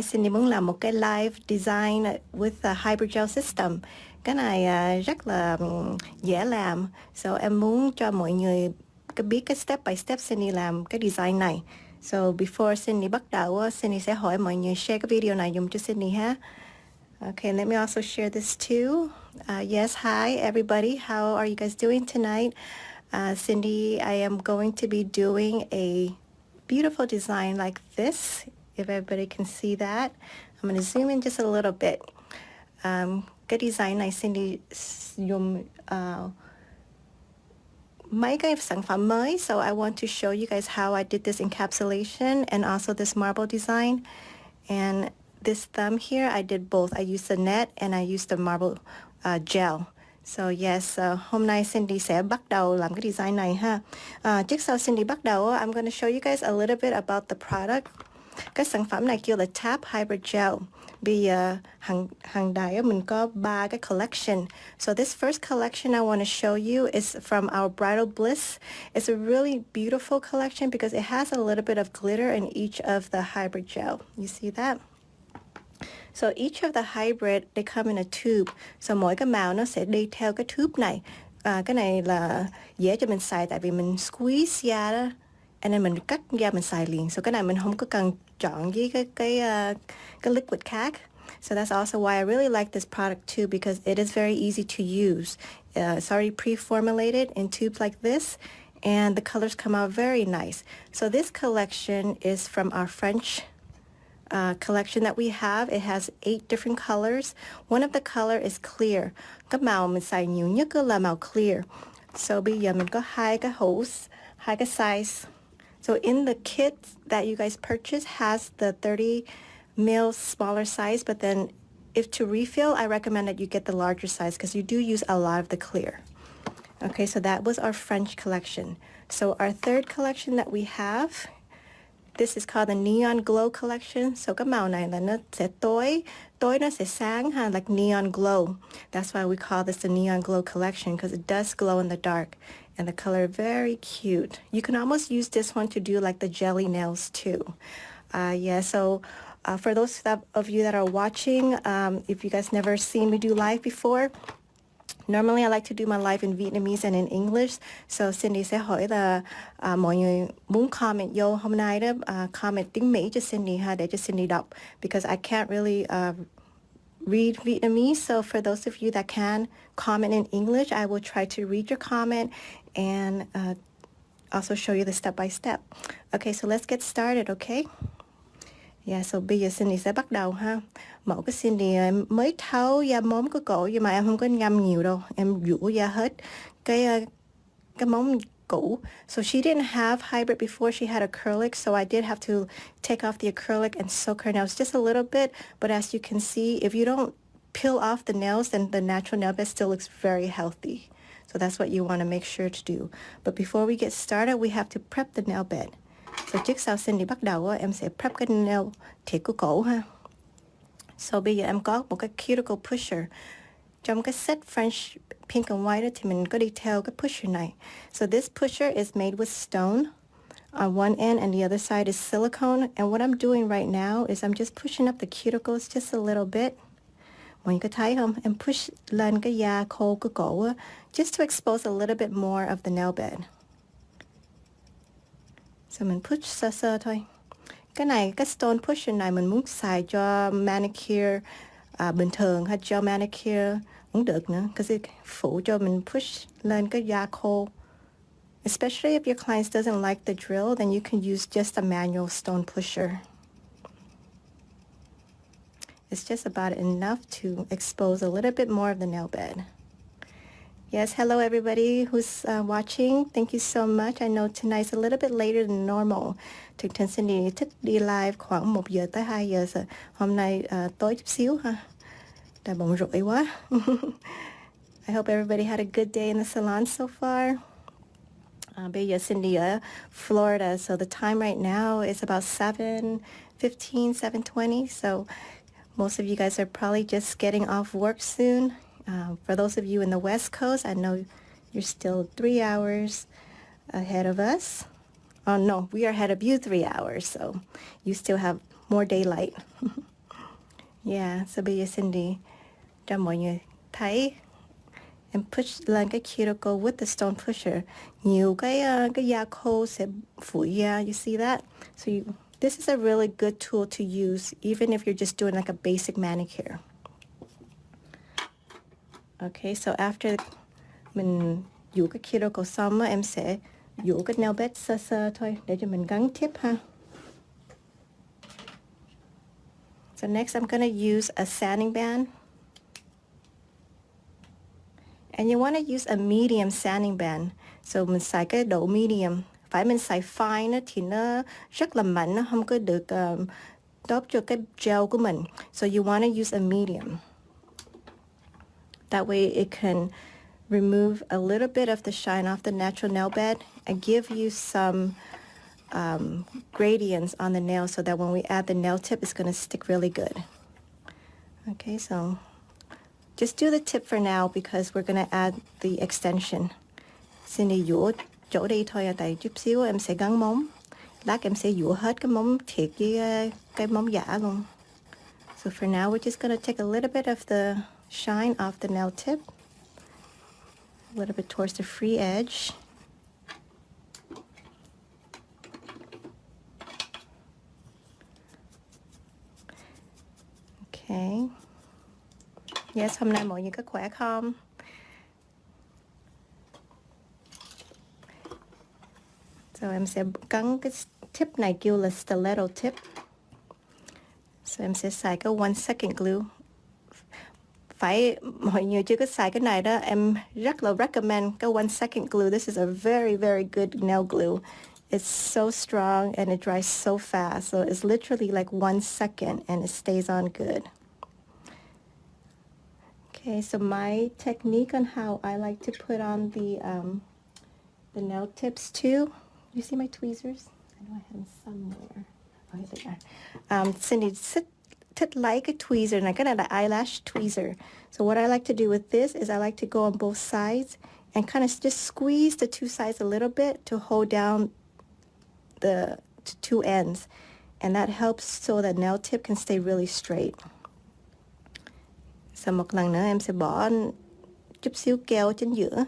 nay Cindy muốn làm một cái live design with a hybrid gel system. Cái này rất là dễ làm. So em muốn cho mọi người biết cái step by step Cindy làm cái design này. So before Cindy bắt đầu, Cindy sẽ hỏi mọi người share cái video này dùng cho Cindy ha. Okay, let me also share this too. Yes, hi everybody. How are you guys doing tonight? Cindy, I am going to be doing a beautiful design like this. If everybody can see that. I'm going to zoom in just a little bit. Cái design này Cindy dùng mấy cái sản phẩm mới. So I want to show you guys how I did this encapsulation and also this marble design. And this thumb here, I did both. I used the net and I used the marble gel. So yes, hôm nay Cindy sẽ bắt đầu làm cái design này ha. Trước sau Cindy bắt đầu, I'm going to show you guys a little bit about the product. Cái sản phẩm này kêu là Tap Hybrid Gel. Bây giờ hàng đài mình có 3 cái collection. So this first collection I want to show you is from our Bridal Bliss. It's a really beautiful collection because it has a little bit of glitter in each of the hybrid gel. You see that? So each of the hybrid, they come in a tube. So mỗi cái màu nó sẽ đi theo cái tube này. Cái này là dễ cho mình xài tại vì mình squeeze ra đó. And then mình cắt ra mình xài liền. So cái này mình không có cần chọn với cái liquid khác. So that's also why I really like this product too, because it is very easy to use. It's already pre-formulated in tubes like this, and the colors come out very nice. So this collection is from our French collection that we have. It has 8 different colors. One of the color is clear. Cái màu mình xài nhiều nhất là màu clear. So bây giờ mình có hai cái hose, hai cái size. So in the kit that you guys purchase has the 30 ml smaller size, but then if to refill, I recommend that you get the larger size because you do use a lot of the clear. Okay, so that was our French collection. So our third collection that we have, this is called the Neon Glow collection. So cái màu này là nó sẽ tối nó sẽ sáng ha, like neon glow. That's why we call this the Neon Glow collection, because it does glow in the dark. And the color very cute. You can almost use this one to do like the jelly nails too. Yeah, so for those of you that are watching, if you guys never seen me do live before, normally I like to do my live in Vietnamese and in English. So Cindy sẽ hỏi là mọi người muốn comment vô hôm nay đó, comment tiếng Mỹ cho Cindy ha, để cho Cindy đọc, because I can't really read Vietnamese. So for those of you that can comment in English, I will try to read your comment and also show you the step by step. Okay, so let's get started, okay? Yeah, so bây giờ Cindy sẽ bắt đầu ha. Mẫu cái Cindy mới tháo da móng của cổ, nhưng mà em không có ngâm nhiều đâu. Em rũ da hết cái móng cũ. So she didn't have hybrid before, she had acrylic, so I did have to take off the acrylic and soak her nails just a little bit. But as you can see, if you don't peel off the nails, then the natural nail bed still looks very healthy. So that's what you want to make sure to do. But before we get started, we have to prep the nail bed. So trước sau Cindy bắt đầu, em sẽ prep cái nail thiệt của cổ ha. So bây giờ em có một cái cuticle pusher. Trong cái set French pink and white thì mình có đi theo cái pusher này. So this pusher is made with stone on one end and the other side is silicone. And what I'm doing right now is I'm just pushing up the cuticles just a little bit. Mọi người có thấy không? Em push lên cái da khô của cổ just to expose a little bit more of the nail bed. So mình push sơ sơ thôi. Cái stone pusher này mình muốn xài cho manicure bình thường hay cho manicure cũng được nữa, because it phụ cho mình push lên cái da khô. Especially if your client doesn't like the drill, then you can use just a manual stone pusher. It's just about enough to expose a little bit more of the nail bed. Yes, hello everybody who's watching. Thank you so much. I know tonight's a little bit later than normal. Thường thường Cindy thích đi live khoảng 1 giờ tới 2 giờ. So hôm nay tối chút xíu ha. Đã bận rộn quá. I hope everybody had a good day in the salon so far. Bây giờ Cindy ở Florida, so the time right now is about 7:15, 7:20. So most of you guys are probably just getting off work soon. For those of you in the West Coast, I know you're still 3 hours ahead of us. Oh no, we are ahead of you 3 hours, so you still have more daylight. Yeah, so bây giờ Cindy cho mọi người thấy em push lên cái cuticle with the stone pusher. Nhiều cái da khô sẽ phủi da. You see that? So this is a really good tool to use even if you're just doing like a basic manicure. Okay, so after mình dụ cái cuticle xong em sẽ dụ cái nail bed sơ sơ thôi để cho mình gắn tip ha. So next I'm gonna use a sanding band. And you want to use a medium sanding band. So mình xài cái độ medium. Phải mình xài fine thì nó rất là mạnh, nó không có được tốt cho cái gel của mình. So you want to use a medium. That way it can remove a little bit of the shine off the natural nail bed and give you some gradients on the nail so that when we add the nail tip, it's going to stick really good. Okay, so just do the tip for now because we're going to add the extension. Xin đi dũa chỗ đi thôi tại chút xíu em sẽ gắn móng. Lát em sẽ dũa hết cái móng thiệt với cái móng giả luôn. So for now we're just going to take a little bit of the shine off the nail tip. A little bit towards the free edge. Okay. Yes, hôm nay mọi người có khỏe không? So em sẽ gắn cái tip này kêu là stiletto tip. So em sẽ xài cái 1 second glue. Phải mọi người chưa có xài cái này đó, em rất là recommend cái 1 second glue. This is a very, very good nail glue. It's so strong and it dries so fast. So it's literally like 1 second and it stays on good. Okay, so my technique on how I like to put on the nail tips too. You see my tweezers? I know I had them somewhere. Oh, here they are. Cindy, thích lấy cái tweezer này, cái này là eyelash tweezer. So what I like to do with this is I like to go on both sides and kind of just squeeze the two sides a little bit to hold down the two ends. And that helps so that nail tip can stay really straight. So một lần nữa em sẽ bỏ chút xíu keo trên giữa.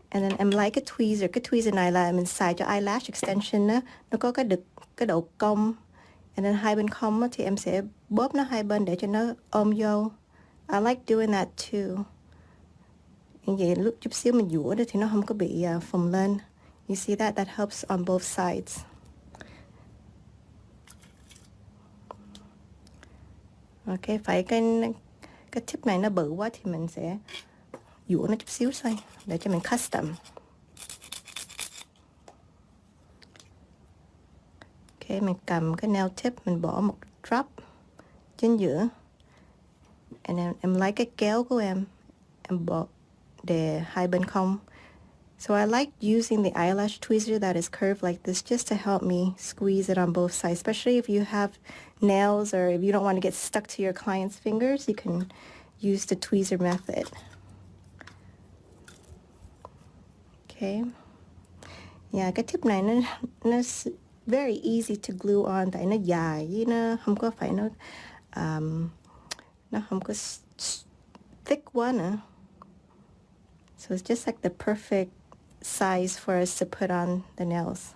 And then em lấy cái tweezer này là mình xài cho eyelash extension đó. Nó có cái độ cong. And then hai bên cong thì em sẽ bóp nó hai bên để cho nó ôm vô. I like doing that too. Như vậy lúc chút xíu mình dũa đó thì nó không có bị phồng lên. You see that? That helps on both sides. Okay, phải cái tip này nó bự quá thì mình sẽ dũa nó chút xíu thôi để cho mình custom. Okay, mình cầm cái nail tip, mình bỏ một drop trên giữa. And then em lấy cái kéo của em bỏ để hai bên cong. So I like using the eyelash tweezer that is curved like this just to help me squeeze it on both sides, especially if you have nails or if you don't want to get stuck to your client's fingers, you can use the tweezer method. Okay. Yeah, cái tip này nó very easy to glue on tại nó dài với nó không có phải nó không có thick quá nữa. So it's just like the perfect size for us to put on the nails.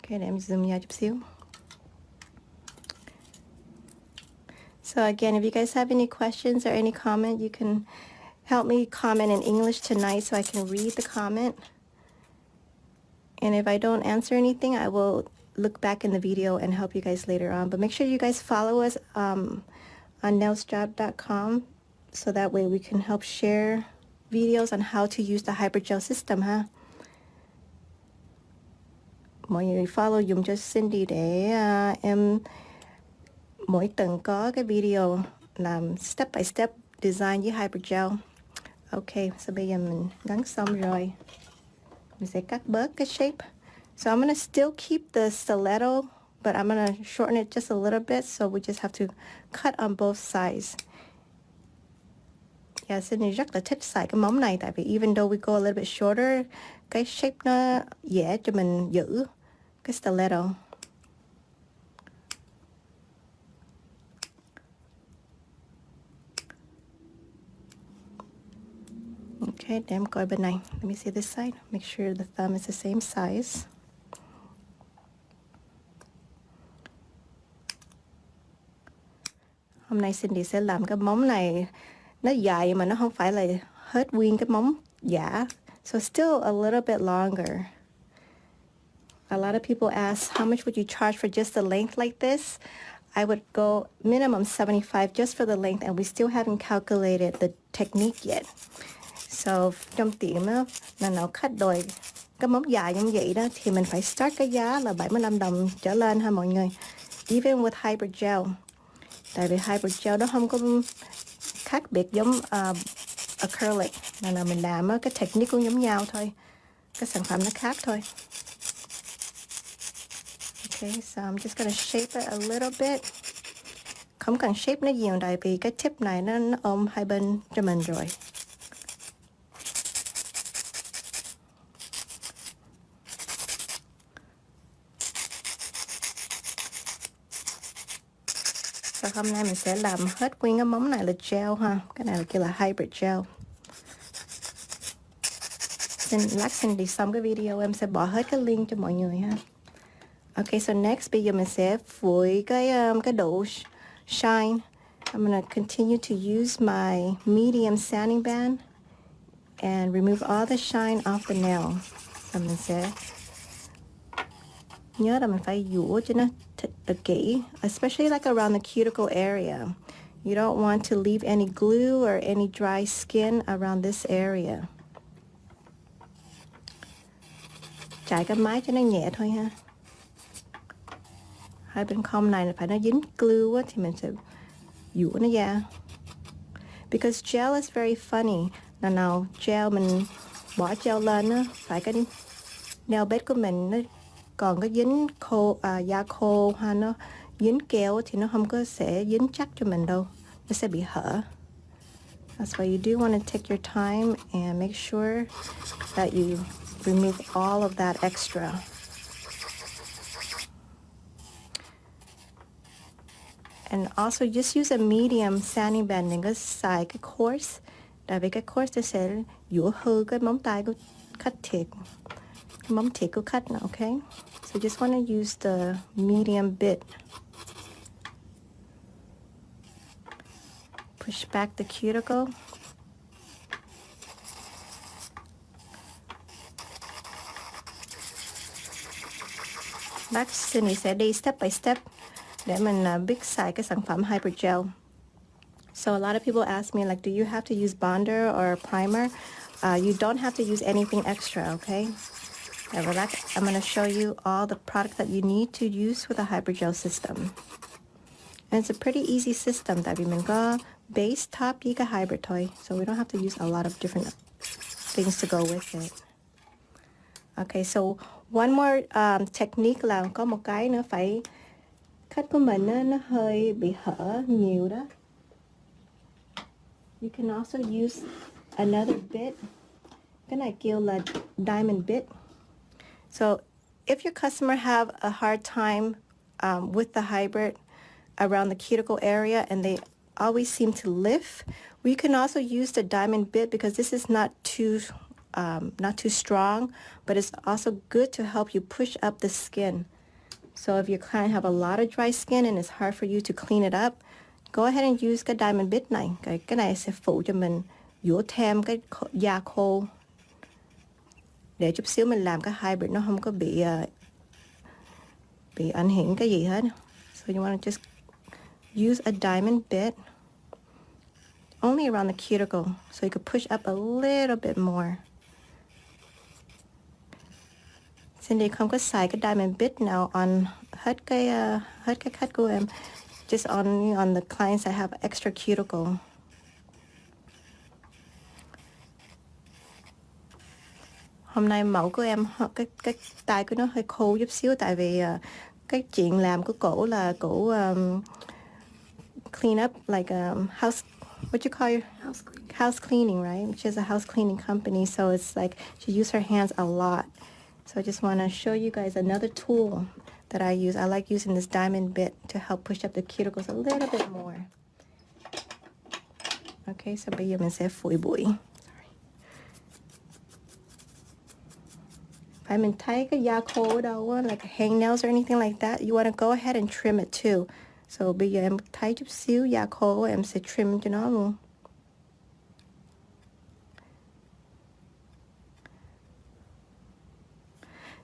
Okay, để em zoom ra chút xíu. So again, if you guys have any questions or any comment, you can help me comment in English tonight so I can read the comment. And if I don't answer anything, I will look back in the video and help you guys later on. But make sure you guys follow us on nailsjob.com so that way we can help share videos on how to use the hydrogel system ha. Mọi người follow dùm cho Cindy để em mỗi tuần có cái video làm step by step design với hydrogel. Okay, so bây giờ mình gắn xong rồi. Mình sẽ cắt bớt cái shape. So I'm going to still keep the stiletto, but I'm going to shorten it just a little bit, so we just have to cut on both sides. Yeah, Sydney rất là thích xài cái móng này tại vì even though we go a little bit shorter, cái shape nó dễ cho mình giữ cái stiletto. Okay, để em coi bên này. Let me see this side. Make sure the thumb is the same size. Hôm nay Cindy sẽ làm cái móng này nó dài mà nó không phải là hết nguyên cái móng giả. So still a little bit longer. A lot of people ask, how much would you charge for just the length like this? I would go minimum 75 just for the length, and we still haven't calculated the technique yet. So trong tiệm á, là nào khách đòi cái móng dài như vậy đó thì mình phải start cái giá là 75 đồng trở lên ha mọi người. Even with hybrid gel. Tại vì hybrid gel nó không có khác biệt giống acrylic. Nên là mình làm á, cái technique cũng giống nhau thôi. Cái sản phẩm nó khác thôi. Okay, so I'm just gonna shape it a little bit. Không cần shape nó nhiều tại vì cái tip này nó ôm hai bên cho mình rồi. So hôm nay mình sẽ làm hết nguyên cái móng này là gel ha. Cái này là kêu là hybrid gel. Lát Cindy xong cái video em sẽ bỏ hết cái link cho mọi người ha. Okay, so next bây giờ mình sẽ phủi cái độ shine. I'm gonna continue to use my medium sanding band and remove all the shine off the nail. So mình sẽ nhớ là mình phải dũa cho nó thật kỹ, especially like around the cuticle area. You don't want to leave any glue or any dry skin around this area. Chải cái máy cho nó nhẹ thôi ha. Hai bên cong này là phải nó dính glue á, thì mình sẽ dũa nó ra. Because gel is very funny. Nào gel mình bỏ gel lên á, phải cái nail bed của mình nó còn có dính khô, da khô ha, nó dính keo thì nó không có sẽ dính chắc cho mình đâu, nó sẽ bị hở. That's why you do want to take your time and make sure that you remove all of that extra. And also just use a medium sanding band, đừng có xài cái coarse, tại vì cái coarse nó sẽ dũa hư cái móng tay của khách thiệt, cái móng thiệt của khách nào, okay? So just want to use the medium bit. Push back the cuticle. Bác Cindy sẽ đi step by step để mình biết xài cái sản phẩm hybrid gel. So a lot of people ask me, like, do you have to use bonder or primer? You don't have to use anything extra, okay? I'm going to show you all the products that you need to use with a hybrid gel system. And it's a pretty easy system tại vì mình có base, top với cái hybrid thôi. So we don't have to use a lot of different things to go with it. Okay, so one more technique là có một cái nữa phải khách của mình nó hơi bị hở nhiều đó. You can also use another bit. Cái này kêu là diamond bit. So if your customer have a hard time with the hybrid around the cuticle area and they always seem to lift, we can also use the diamond bit because this is not too strong, but it's also good to help you push up the skin. So if your client have a lot of dry skin and it's hard for you to clean it up, go ahead and use cái diamond bit này. Cái này sẽ phụ cho mình dũa thêm cái da khô để chút xíu mình làm cái hybrid nó không có bị ảnh hưởng cái gì hết. So you want to just use a diamond bit only around the cuticle so you can push up a little bit more. Cindy không có xài cái diamond bit nào on hết cái khách của em, just on the clients that have extra cuticle. Hôm nay mẫu của em cái tay của nó hơi khô chút xíu tại vì cái chuyện làm của cổ là cổ clean up like house, what you call your house cleaning, right? She has a house cleaning company, so it's like she uses her hands a lot. So I just want to show you guys another tool that I use. I like using this diamond bit to help push up the cuticles a little bit more. Okay, so bây giờ mình sẽ phủi bụi. phải mình thấy cái da khô ở đâu á, like hangnails or anything like that, you want to go ahead and trim it too. So bây giờ em thấy chút xíu da khô, em sẽ trim cho nó luôn.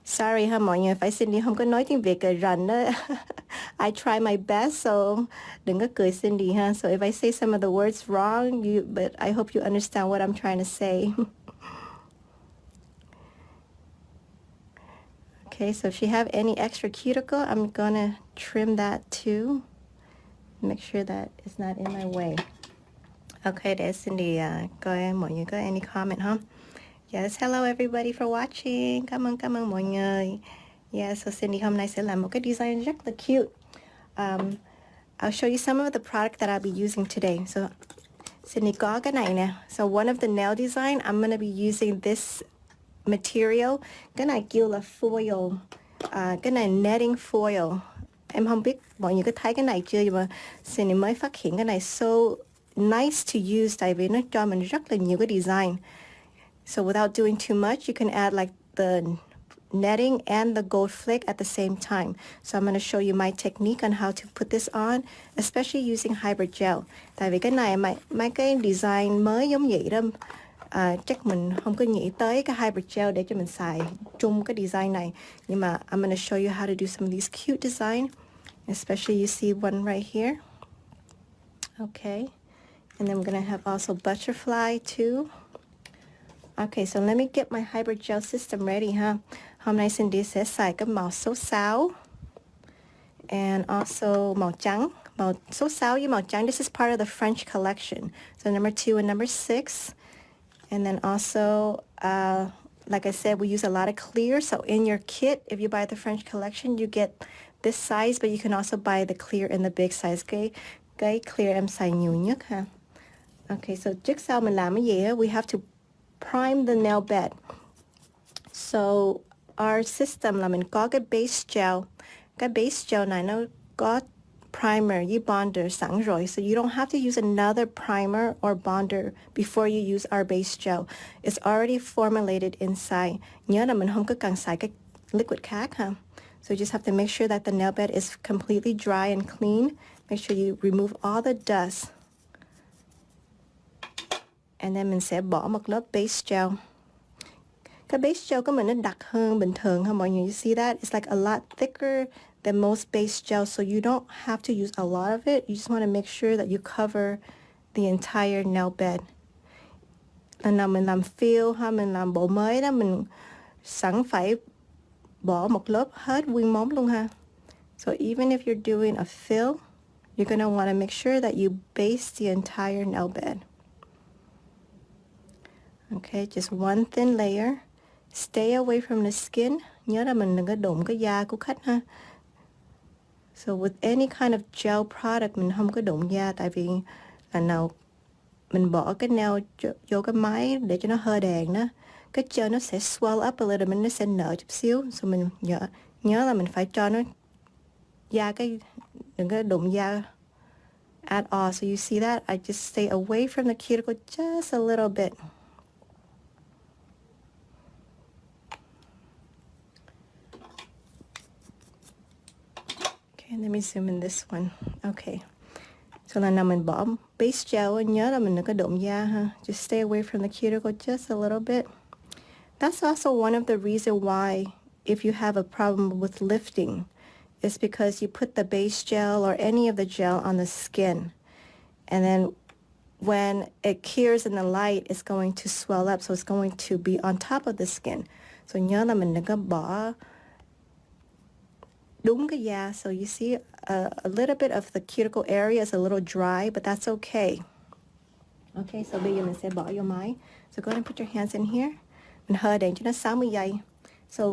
Sorry ha mọi người, phải Cindy không có nói tiếng Việt rành đó. I try my best, so đừng có cười Cindy ha. So if I say some of the words wrong, but I hope you understand what I'm trying to say. Okay, so if you have any extra cuticle, I'm gonna trim that too. Make sure that it's not in my way. Okay, để Cindy coi mọi người có any comment không? Yes, hello everybody for watching. Cảm ơn mọi người. Yeah, so Cindy hôm nay sẽ làm một cái design rất là cute. I'll show you some of the product that I'll be using today. So Cindy có cái này nè. So one of the nail design, I'm gonna be using this material. Cái này kêu là foil. Cái này netting foil. Em không biết mọi người có thấy cái này chưa, nhưng mà Cindy mới phát hiện cái này so nice to use, tại vì nó cho mình rất là nhiều cái design. So without doing too much, you can add like the netting and the gold flake at the same time. So I'm going to show you my technique on how to put this on, especially using hybrid gel. Tại vì cái này mấy cái design mới giống vậy đó, chắc mình không có nghĩ tới cái hybrid gel để cho mình xài chung cái design này. Nhưng mà I'm going to show you how to do some of these cute design, especially you see one right here. Okay, and then we're going to have also butterfly too. Okay, so let me get my hybrid gel system ready ha. Hôm nay Cindy sẽ xài cái màu số 6 and also màu trắng. Màu số 6 với màu trắng, this is part of the French collection. So number 2 and number 6. And then also, like I said, we use a lot of clear. So in your kit, if you buy the French collection, you get this size, but you can also buy the clear in the big size. Cái clear em xài nhiều nhất ha. Okay, so trước sau mình làm cái gì á, we have to prime the nail bed. So our system là mình có cái base gel. Cái base gel này nó có primer với bonder sẵn rồi. So you don't have to use another primer or bonder before you use our base gel. It's already formulated inside. Nhớ là mình không có cần xài cái liquid khác ha. So you just have to make sure that the nail bed is completely dry and clean. Make sure you remove all the dust. And then mình sẽ bỏ một lớp base gel. Cái base gel của mình nó đặc hơn bình thường ha mọi người. You see that? It's like a lot thicker than most base gel, so you don't have to use a lot of it. You just want to make sure that you cover the entire nail bed. Lần nào mình làm fill ha, mình làm bộ mới đó, mình sẵn phải bỏ một lớp hết nguyên móng luôn ha. So even if you're doing a fill, you're going to want to make sure that you base the entire nail bed. Okay, just one thin layer. Stay away from the skin. Nhớ là mình đừng có đụng cái da của khách ha. So with any kind of gel product, mình không có đụng da, tại vì là nào mình bỏ cái nail vô cái máy để cho nó hơi đàn đó, cái gel nó sẽ swell up a little bit, nó sẽ nở chút xíu. So mình nhớ là mình phải cho nó da, cái đừng có đụng da at all. So you see that? I just stay away from the cuticle just a little bit. Let me zoom in this one. Okay. So lần nào mình bỏ base gel, nhớ là mình đừng có đụng da ha. Just stay away from the cuticle just a little bit. That's also one of the reasons why if you have a problem with lifting, it's because you put the base gel or any of the gel on the skin. And then when it cures in the light, it's going to swell up. So it's going to be on top of the skin. So nhớ là mình đừng có bỏ đúng cái da. So you see a little bit of the cuticle area is a little dry, but that's okay. Okay, so bây giờ mình sẽ bỏ vô máy. So go ahead and put your hands in here. Mình hơi đèn cho nó 60 giây. So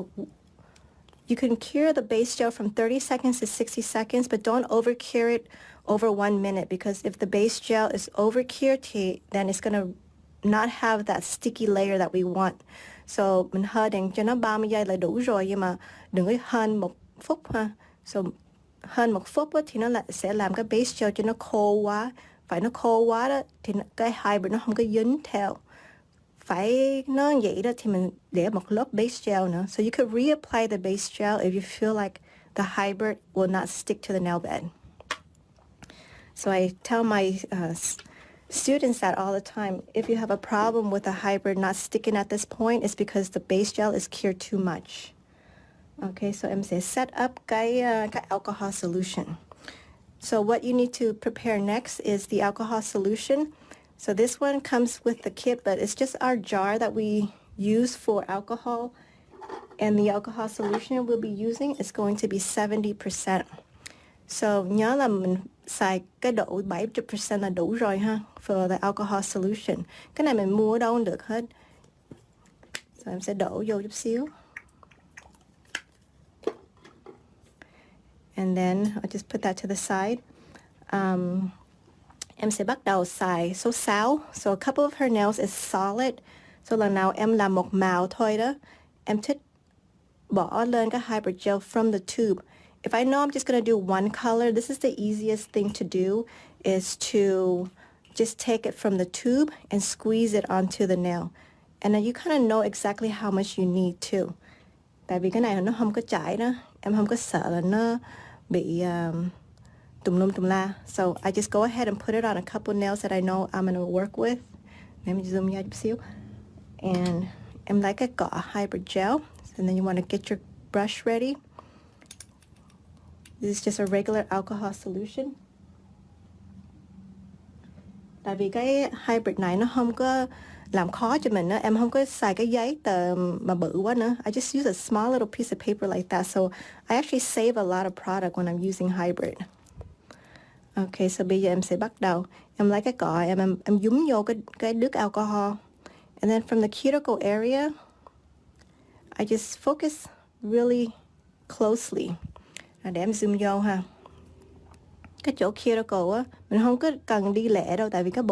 you can cure the base gel from 30 seconds to 60 seconds, but don't over cure it over 1 minute, because if the base gel is over cured, then it's going to not have that sticky layer that we want. So mình hơi đèn cho nó 30 giây là đủ rồi, nhưng mà đừng có hơn 1 phút ha. So hơn 1 phút thì nó sẽ làm cái base gel cho nó khô quá. Phải nó khô quá đó thì cái hybrid nó không có dính theo phải nó vậy đó thì mình để một lớp base gel nữa. So you could reapply the base gel if you feel like the hybrid will not stick to the nail bed. So I tell my students that all the time. If you have a problem with a hybrid not sticking at this point, it's because the base gel is cured too much. Okay, so em sẽ set up cái alcohol solution. So what you need to prepare next is the alcohol solution. So this one comes with the kit, but it's just our jar that we use for alcohol. And the alcohol solution we'll be using is going to be 70%. So nhớ là mình xài cái độ 70% là đủ rồi ha, for the alcohol solution. Cái này mình mua ở đâu cũng được hết. So em sẽ đổ vô chút xíu. And then I'll just put that to the side. Em sẽ bắt đầu xài số 6. So a couple of her nails is solid. So lần nào em làm một màu thôi đó, em thích bỏ lên cái hybrid gel from the tube. If I know I'm just going to do one color, this is the easiest thing to do, is to just take it from the tube and squeeze it onto the nail. And then you kind of know exactly how much you need too. Tại vì cái này nó không có chảy đó, em không có sợ là nó bị tùm lum tùm la. So I just go ahead and put it on a couple nails that I know I'm going to work with. Let me zoom ra chút xíu. And em lấy cái cọ hybrid gel. And then you want to get your brush ready. This is just a regular alcohol solution. Tại vì cái hybrid này nó không có làm khó cho mình nữa. Em không có xài cái giấy tờ mà bự quá nữa. I just use a small little piece of paper like that. So I actually save a lot of product when I'm using hybrid. Okay, so bây giờ em sẽ bắt đầu. Em lấy cái cọ, em nhúng vô cái nước alcohol. And then from the cuticle area, I just focus really closely. Để em zoom vô ha. Cái chỗ cuticle á, mình không có cần đi lẹ đâu, tại vì cái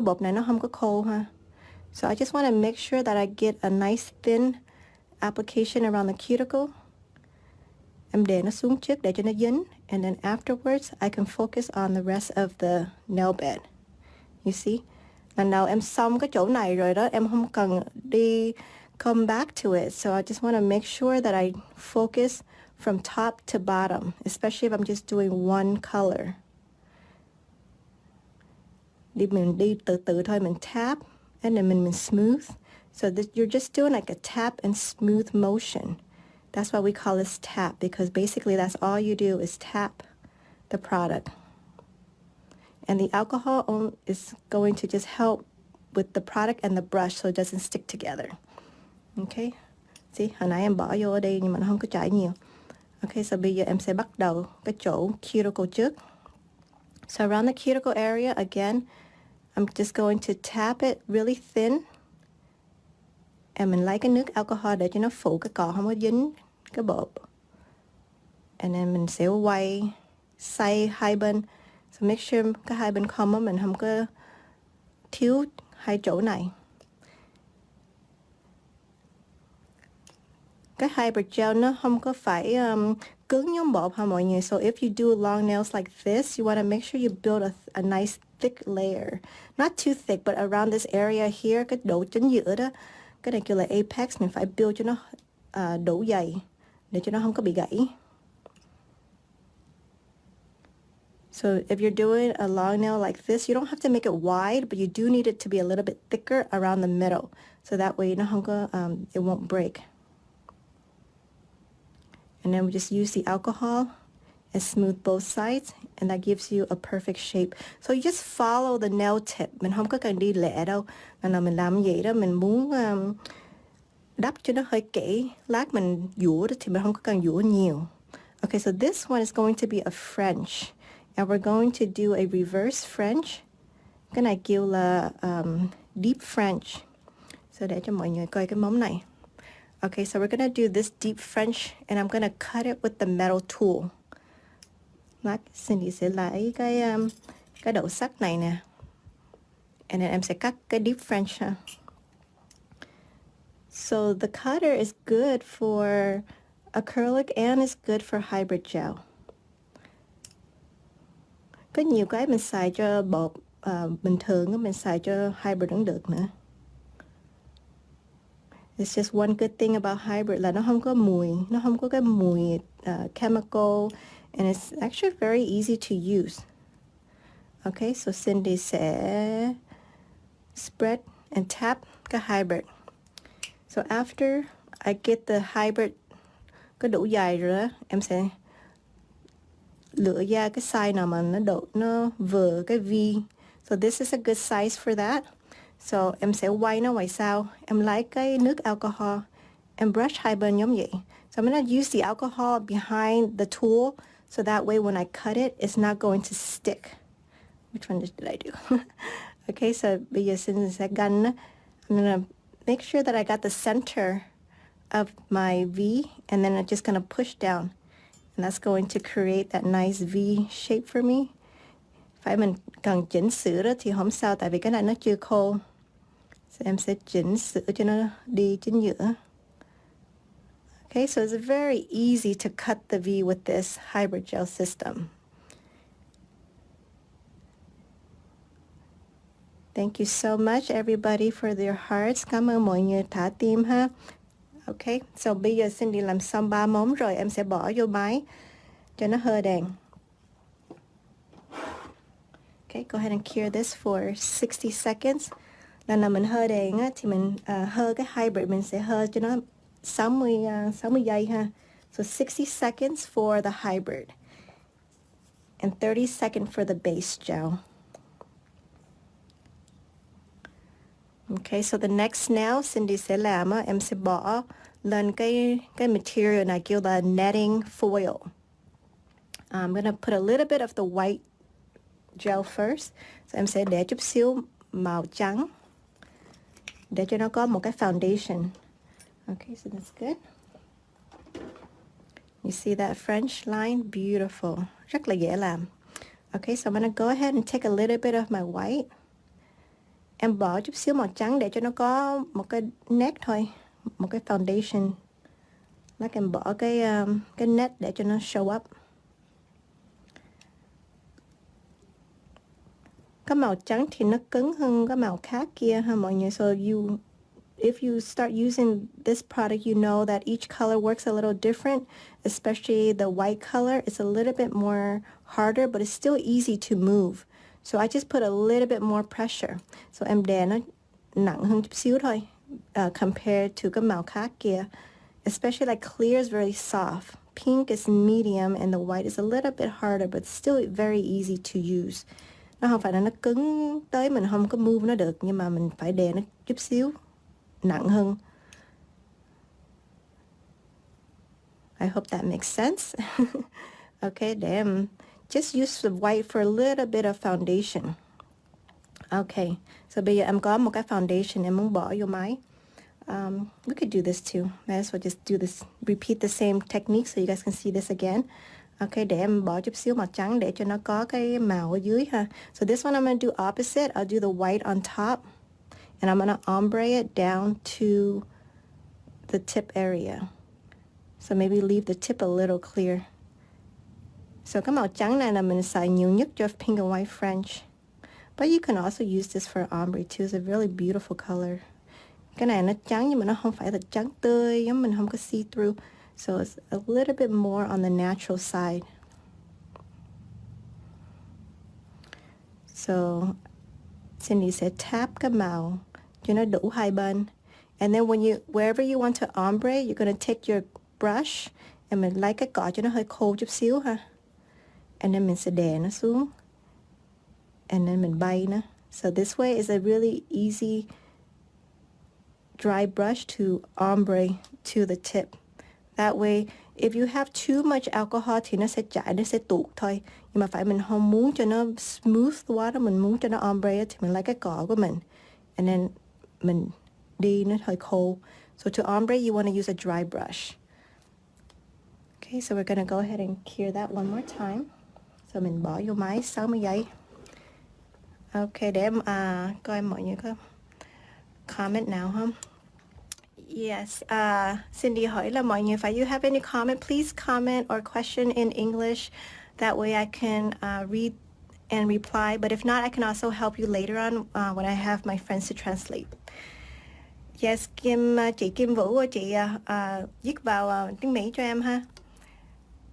bột này nó không có khô ha. So I just want to make sure that I get a nice thin application around the cuticle. Em để nó xuống trước để cho nó dính. And then afterwards, I can focus on the rest of the nail bed. You see? Lần nào em xong cái chỗ này rồi đó, em không cần đi come back to it. So I just want to make sure that I focus from top to bottom, especially if I'm just doing one color. Mình đi từ từ thôi, mình tap, and then mình smooth. So that you're just doing like a tap and smooth motion. That's why we call this tap, because basically that's all you do is tap the product. And the alcohol is going to just help with the product and the brush so it doesn't stick together. Okay? See, hồi nãy em bỏ vô ở đây nhưng mà nó không có chảy nhiều. Okay, so bây giờ em sẽ bắt đầu cái chỗ cuticle trước. So around the cuticle area, again, I'm just going to tap it really thin. And mình lấy cái nước alcohol để cho nó phủ cái cọ không có dính cái bột. And then mình sẽ quay, xoay hai bên. So make sure cái hai bên không á, mình không có thiếu hai chỗ này. Cái hybrid gel nó không có phải cứng giống bột ha mọi người. So if you do long nails like this, you want to make sure you build a nice thick layer. Not too thick, but around this area here, cái độ chính giữa đó, cái này kêu là apex, mình phải build cho nó đủ dày để cho nó không có bị gãy. So if you're doing a long nail like this, you don't have to make it wide, but you do need it to be a little bit thicker around the middle. So that way nó không có, it won't break. And then we just use the alcohol and smooth both sides, and that gives you a perfect shape. So you just follow the nail tip. Mình không có cần đi lẹ đâu. Lần mình làm vậy đó, mình muốn đắp cho nó hơi kỹ, lát mình dũa đó thì mình không có cần dũa nhiều. Okay, so this one is going to be a French. And we're going to do a reverse French. Cái này kêu là deep French. So để cho mọi người coi cái móng này. Okay, so we're gonna do this deep French, and I'm gonna cut it with the metal tool. Lát Cindy sẽ lấy cái đầu sắt này nè. And then em sẽ cắt cái deep French ha. So the cutter is good for acrylic and is good for hybrid gel. Có nhiều cái mình xài cho bột bình thường, mình xài cho hybrid cũng được nữa. It's just one good thing about hybrid là nó không có mùi, nó không có cái mùi chemical, and it's actually very easy to use. Okay, so Cindy sẽ spread and tap cái hybrid. So after I get the hybrid có đủ dài rồi đó, em sẽ lựa ra cái size nào mà nó vừa cái V. So this is a good size for that. So em sẽ quay nó ngoài sau, em lấy cái nước alcohol, em brush hai bên giống vậy. So I'm gonna use the alcohol behind the tool, so that way when I cut it, it's not going to stick. Which one did I do? Okay, so bây giờ xin sẽ gắn, I'm gonna make sure that I got the center of my V, and then I'm just gonna push down. And that's going to create that nice V shape for me. Phải mình cần chỉnh sửa đó thì không sao, tại vì cái này nó chưa khô. So em sẽ chỉnh sửa cho nó đi chính giữa. Okay, so it's very easy to cut the V with this hybrid gel system. Thank you so much everybody for their hearts. Cảm ơn mọi người thả tim ha. Okay, so bây giờ Cindy làm xong 3 móng rồi, em sẽ bỏ vô máy cho nó hơi đèn. Okay, go ahead and cure this for 60 seconds. Lần nào mình hơi đèn á, thì mình hơi cái hybrid mình sẽ hơi cho nó 60 giây ha. So 60 seconds for the hybrid and 30 seconds for the base gel. Okay, so the next nail Cindy sẽ làm á, em sẽ bỏ lên cái material này kêu là netting foil. I'm gonna put a little bit of the white gel first. So em sẽ để chút xíu màu trắng để cho nó có một cái foundation. Okay, so that's good. You see that French line? Beautiful. Rất là dễ làm. Okay, so I'm gonna go ahead and take a little bit of my white. Em bỏ chút xíu màu trắng để cho nó có một cái nét thôi, một cái foundation. Like em bỏ cái nét để cho nó show up. Cái màu trắng thì nó cứng hơn cái màu khác kia ha mọi người. So if you start using this product, you know that each color works a little different, especially the white color. It's a little bit more harder, but it's still easy to move. So I just put a little bit more pressure. So em đè nó nặng hơn chút xíu thôi, compared to cái màu khác kia. Especially like clear is very soft. Pink is medium and the white is a little bit harder, but still very easy to use. Nó không phải là nó cứng tới mình không có move nó được, nhưng mà mình phải đè nó chút xíu nặng hơn. I hope that makes sense. Okay, để em just use the white for a little bit of foundation. Okay, so bây giờ em có một cái foundation em muốn bỏ vô máy. We could do this too. Might as well just do this, repeat the same technique so you guys can see this again. Okay, để em bỏ chút xíu màu trắng để cho nó có cái màu ở dưới ha. So this one I'm going to do opposite. I'll do the white on top. And I'm going to ombre it down to the tip area. So maybe leave the tip a little clear. So cái màu trắng này là mình xài nhiều nhất cho pink and white French. But you can also use this for ombre too. It's a really beautiful color. Cái này nó trắng nhưng mà nó không phải là trắng tươi, giống mình không có see through. So it's a little bit more on the natural side. So Cindy sẽ tap cái màu cho nó đủ hai bên. And then wherever you want to ombre, you're going to take your brush and mình lấy cái cọ cho nó hơi khô chút xíu ha. And then mình sẽ đè nó xuống. And then mình bay nó. So this way is a really easy dry brush to ombre to the tip. That way, if you have too much alcohol thì nó sẽ chảy, nó sẽ tuột thôi. Nhưng mà phải mình không muốn cho nó smooth quá đó, mình muốn cho nó ombre thì mình lấy cái cọ của mình. And then mình đi nó hơi khô. So to ombre, you want to use a dry brush. Okay, so we're going to go ahead and cure that one more time. So mình bỏ vô máy 60 giây. Okay, để em coi mọi người có comment nào không? Yes, Cindy hỏi là mọi người, if you have any comment, please comment or question in English. That way I can read and reply. But if not, I can also help you later on when I have my friends to translate. Yes, chị Kim Vũ, chị viết vào tiếng Mỹ cho em ha.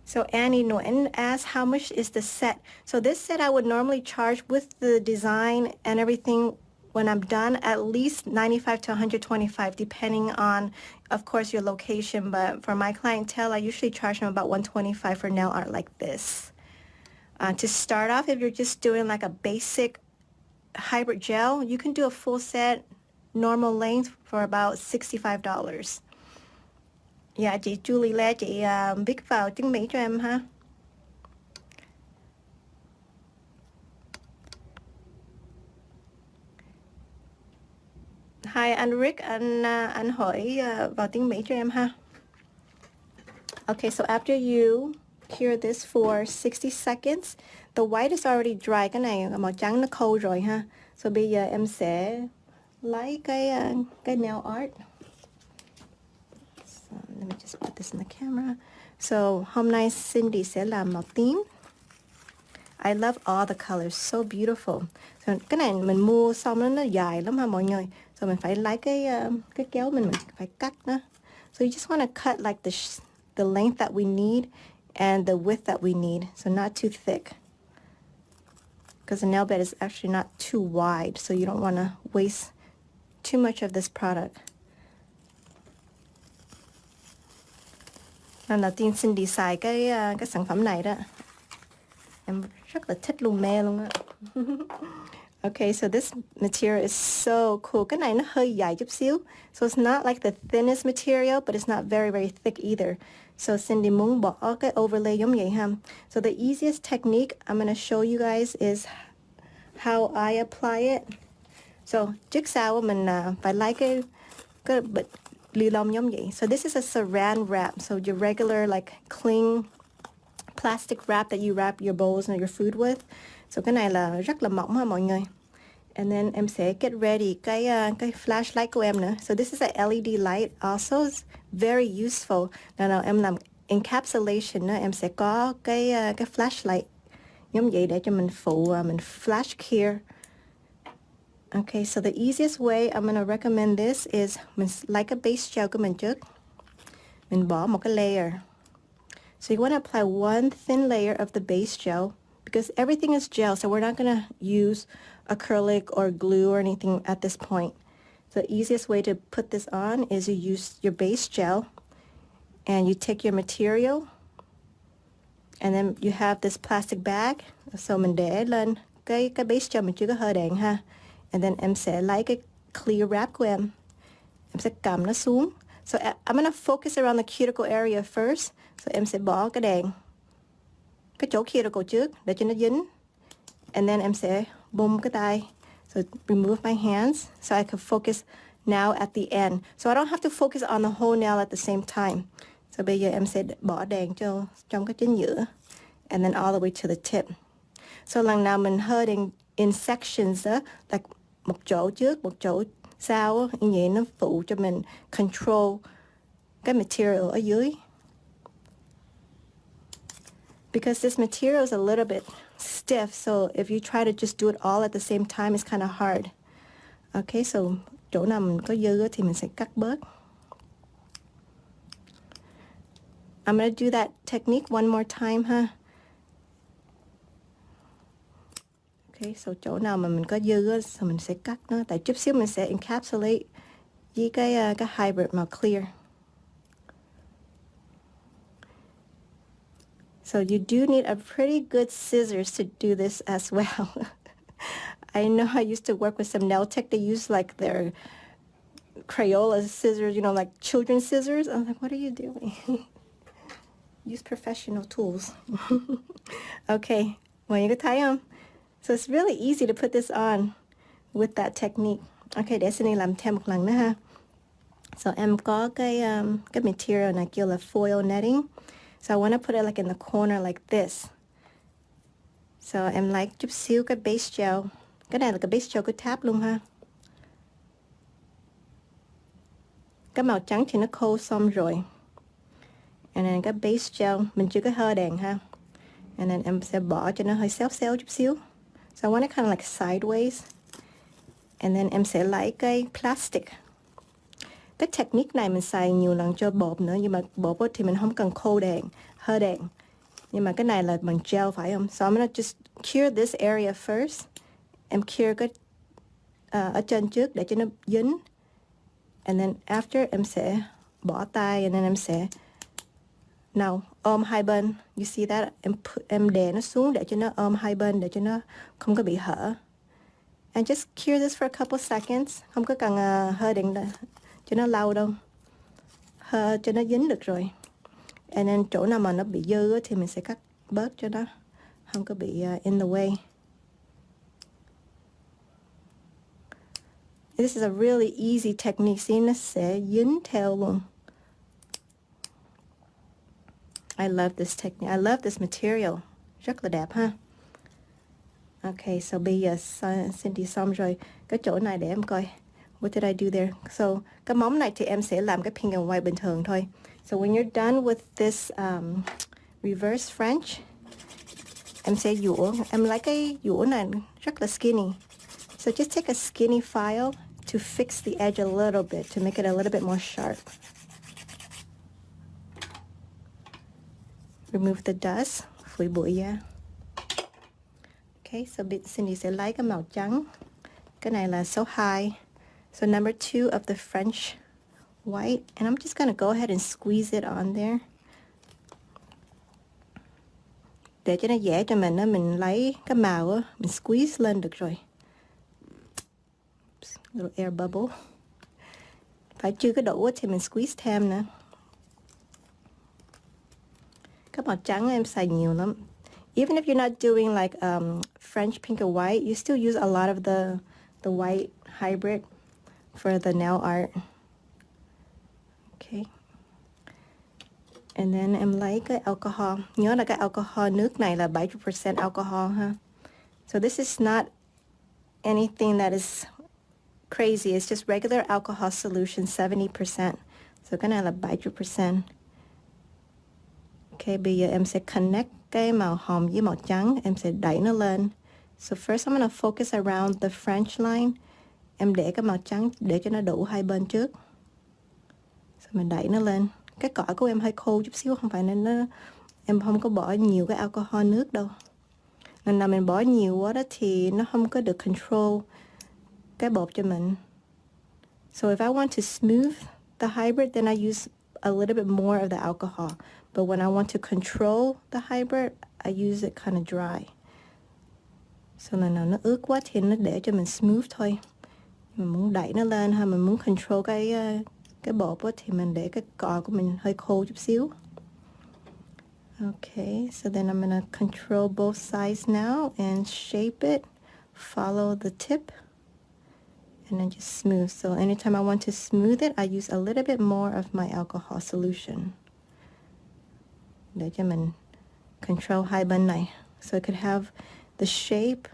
So Annie Nguyen asked, how much is the set? So this set I would normally charge with the design and everything when I'm done at least 95 to 125, depending on, of course, your location. But for my clientele, I usually charge them about 125 for nail art like this. To start off, if you're just doing like a basic hybrid gel, you can do a full set, normal length for about $65. Dạ, chị Julie Lê, chị viết vào tiếng Mỹ cho em ha. Hi, anh Rick, anh hỏi vào tiếng Mỹ cho em ha. Okay, so after you cure this for 60 seconds, the white is already dry. Cái này màu trắng nó khô rồi ha. So bây giờ em sẽ lấy cái nail art. So let me just put this in the camera. So hôm nay Cindy sẽ làm màu tím. I love all the colors, so beautiful. So, cái này mình mua xong nó dài lắm ha mọi người. So mình phải lấy cái kéo mình phải cắt nó. So you just want to cut like the length that we need and the width that we need. So not too thick. Because the nail bed is actually not too wide, so you don't want to waste too much of this product. Lần đầu tiên Cindy xài cái sản phẩm này đó. Em rất là thích luôn, mê luôn á. Okay, so this material is so cool. Cái này nó hơi dài chút xíu. So it's not like the thinnest material, but it's not very, very thick either. So Cindy muốn bỏ cái overlay giống vậy ha. So the easiest technique I'm going to show you guys is how I apply it. So trước sau mình phải lấy cái bịch ly lông giống vậy. So this is a saran wrap. So your regular like cling plastic wrap that you wrap your bowls and your food with. So cái này là rất là mỏng ha mọi người. And then em sẽ get ready cái flashlight của em nữa. So this is a LED light also. It's very useful. Nào em làm encapsulation nữa, em sẽ có cái flashlight giống vậy để cho mình phụ mình flash clear. Okay, so the easiest way I'm going to recommend this is mình lấy cái base gel của mình trước. Mình bỏ một cái layer. So you want to apply one thin layer of the base gel because everything is gel, so we're not going to use acrylic or glue or anything at this point. So the easiest way to put this on is you use your base gel and you take your material and then you have this plastic bag. So mình để lên cái base gel mình chưa có hơi đèn ha. And then em sẽ lấy cái clear wrap của em. Em sẽ cầm nó xuống. So I'm going to focus around the cuticle area first. So em sẽ bỏ cái đèn cái chỗ cuticle trước để cho nó dính. And then em sẽ bung cái tay. So remove my hands so I can focus now at the end. So I don't have to focus on the whole nail at the same time. So bây giờ em sẽ bỏ đèn trong cái chính giữa. And then all the way to the tip. So lần nào mình hơi đèn in sections đó, like một chỗ trước, một chỗ sau, như vậy nó phụ cho mình control cái material ở dưới. Because this material is a little bit stiff, so if you try to just do it all at the same time, it's kind of hard. Okay, so chỗ nào mình có dư thì mình sẽ cắt bớt. I'm going to do that technique one more time ha. Okay, so chỗ nào mà mình có dư á, so mình sẽ cắt nó. Tại chút xíu mình sẽ encapsulate với cái hybrid màu clear. So you do need a pretty good scissors to do this as well. I know I used to work with some nail tech. They use like their Crayola scissors, you know, like children's scissors. I'm like, what are you doing? Use professional tools. Okay, mọi người có thấy không? So it's really easy to put this on with that technique. Okay, để Sunny làm thêm một lần nữa ha. So em có cái material này kêu là foil netting. So I want to put it like in the corner like this. So em lấy chút xíu cái base gel. Cái này là cái base gel của tab luôn ha. Cái màu trắng thì nó khô xong rồi. And then cái base gel mình chưa có hơi đèn ha. And then em sẽ bỏ cho nó hơi xéo xéo chút xíu. So I want it kind of like sideways. And then em sẽ lấy cái plastic. Cái technique này mình xài nhiều lần cho bột nữa, nhưng mà bột thì mình không cần khô đèn, hơ đèn. Nhưng mà cái này là bằng gel phải không? So I'm gonna just cure this area first. Em cure cái ở trên trước để cho nó dính. And then after em sẽ bỏ tay, and then em sẽ ôm hai bên. You see that? Em đè nó xuống để cho nó ôm hai bên, để cho nó không có bị hở. And just cure this for a couple seconds. Không có cần hơ đèn cho nó lâu đâu. Hơ cho nó dính được rồi. And then chỗ nào mà nó bị dư thì mình sẽ cắt bớt cho nó không có bị in the way. This is a really easy technique. See, nó sẽ dính theo luôn. I love this technique. I love this material. Rất là đẹp ha. Okay, so bây giờ Cindy xong rồi. Cái chỗ này để em coi. What did I do there? So, cái móng này thì em sẽ làm cái pink and white bình thường thôi. So when you're done with this reverse French, em sẽ dũa. Em lấy cái dũa này rất là skinny. So just take a skinny file to fix the edge a little bit, to make it a little bit more sharp. Remove the dust, phủi bụi ra. Okay, so Cindy sẽ lấy cái màu trắng. Cái này là số 2. So number 2 of the French white. And I'm just gonna go ahead and squeeze it on there. Để cho nó dễ cho mình, mình lấy cái màu á, mình squeeze lên được rồi. Oops, little air bubble. Phải chưa có đủ thì mình squeeze thêm nữa. Cái màu trắng em xài nhiều lắm. Even if you're not doing like French pink or white, you still use a lot of the white hybrid for the nail art. Okay. And then em lấy cái alcohol. Nhớ là cái alcohol nước này là 70% alcohol ha. So this is not anything that is crazy. It's just regular alcohol solution, 70%. So cái này là 70%. Okay, bây giờ em sẽ connect cái màu hồng với màu trắng. Em sẽ đẩy nó lên. So first I'm gonna focus around the French line. Em để cái màu trắng để cho nó đủ hai bên trước. So mình đẩy nó lên. Cái cỏ của em hơi khô chút xíu, không phải nên nó, em không có bỏ nhiều cái alcohol nước đâu. Lần nào mình bỏ nhiều quá đó thì nó không có được control cái bột cho mình. So if I want to smooth the hybrid, then I use a little bit more of the alcohol. But when I want to control the hybrid, I use it kind of dry. So lần nào nó ướt quá thì nó để cho mình smooth thôi. Mình muốn đẩy nó lên ha, mình muốn control cái bột á, thì mình để cái cọ của mình hơi khô chút xíu. Okay, so then I'm gonna control both sides now and shape it, follow the tip, and then just smooth. So anytime I want to smooth it, I use a little bit more of my alcohol solution. Để cho mình control hai bên này. So I could have the shape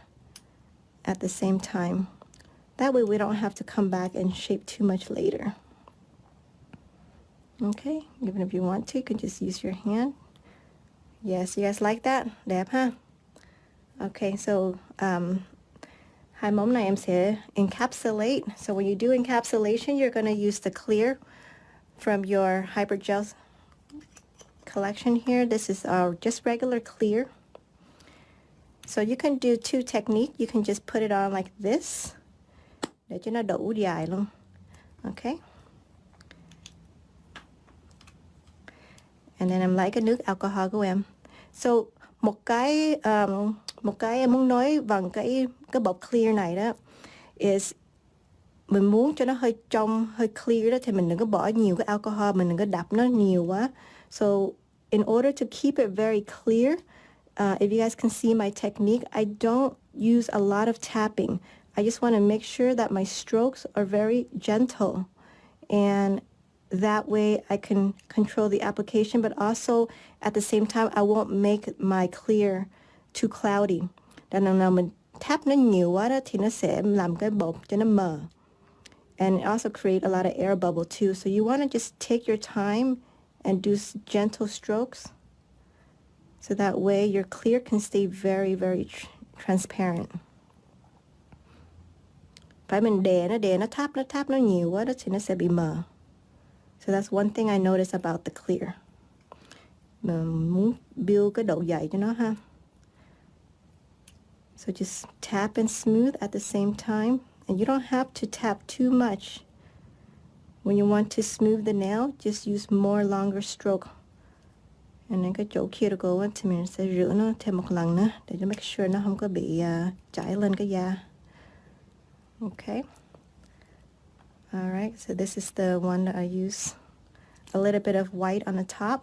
at the same time. That way we don't have to come back and shape too much later. Okay, even if you want to, you can just use your hand. Yes, you guys like that? Đẹp ha? Okay, so hai móng này em sẽ encapsulate. So when you do encapsulation, you're going to use the clear from your Hybrid Gel collection here. This is our just regular clear. So you can do two techniques. You can just put it on like this. Để cho nó đủ dài luôn. Okay. And then em lấy cái nước alcohol của em. So một cái em muốn nói bằng cái bột clear này đó is mình muốn cho nó hơi trong, hơi clear đó thì mình đừng có bỏ nhiều cái alcohol, mình đừng có đập nó nhiều quá. So in order to keep it very clear, if you guys can see my technique, I don't use a lot of tapping. I just want to make sure that my strokes are very gentle, and that way I can control the application, but also at the same time I won't make my clear too cloudy. Đằng nào mình tap nó nhiều quá đó thì nó sẽ làm cái bột cho nó mờ. And it also create a lot of air bubble too. So you want to just take your time and do gentle strokes. So that way your clear can stay very, very transparent. Phải mình đè nó tap nó nhiều quá đó thì nó sẽ bị mờ. So that's one thing I noticed about the clear. Mình muốn build cái độ dày cho nó ha. So just tap and smooth at the same time. And you don't have to tap too much. When you want to smooth the nail, just use more longer stroke. And then cái chỗ kia go thì mình sẽ rửa nó thêm một lần nữa để cho make sure nó không có bị chảy lên cái da. Okay. Alright, so this is the one that I use. A little bit of white on the top.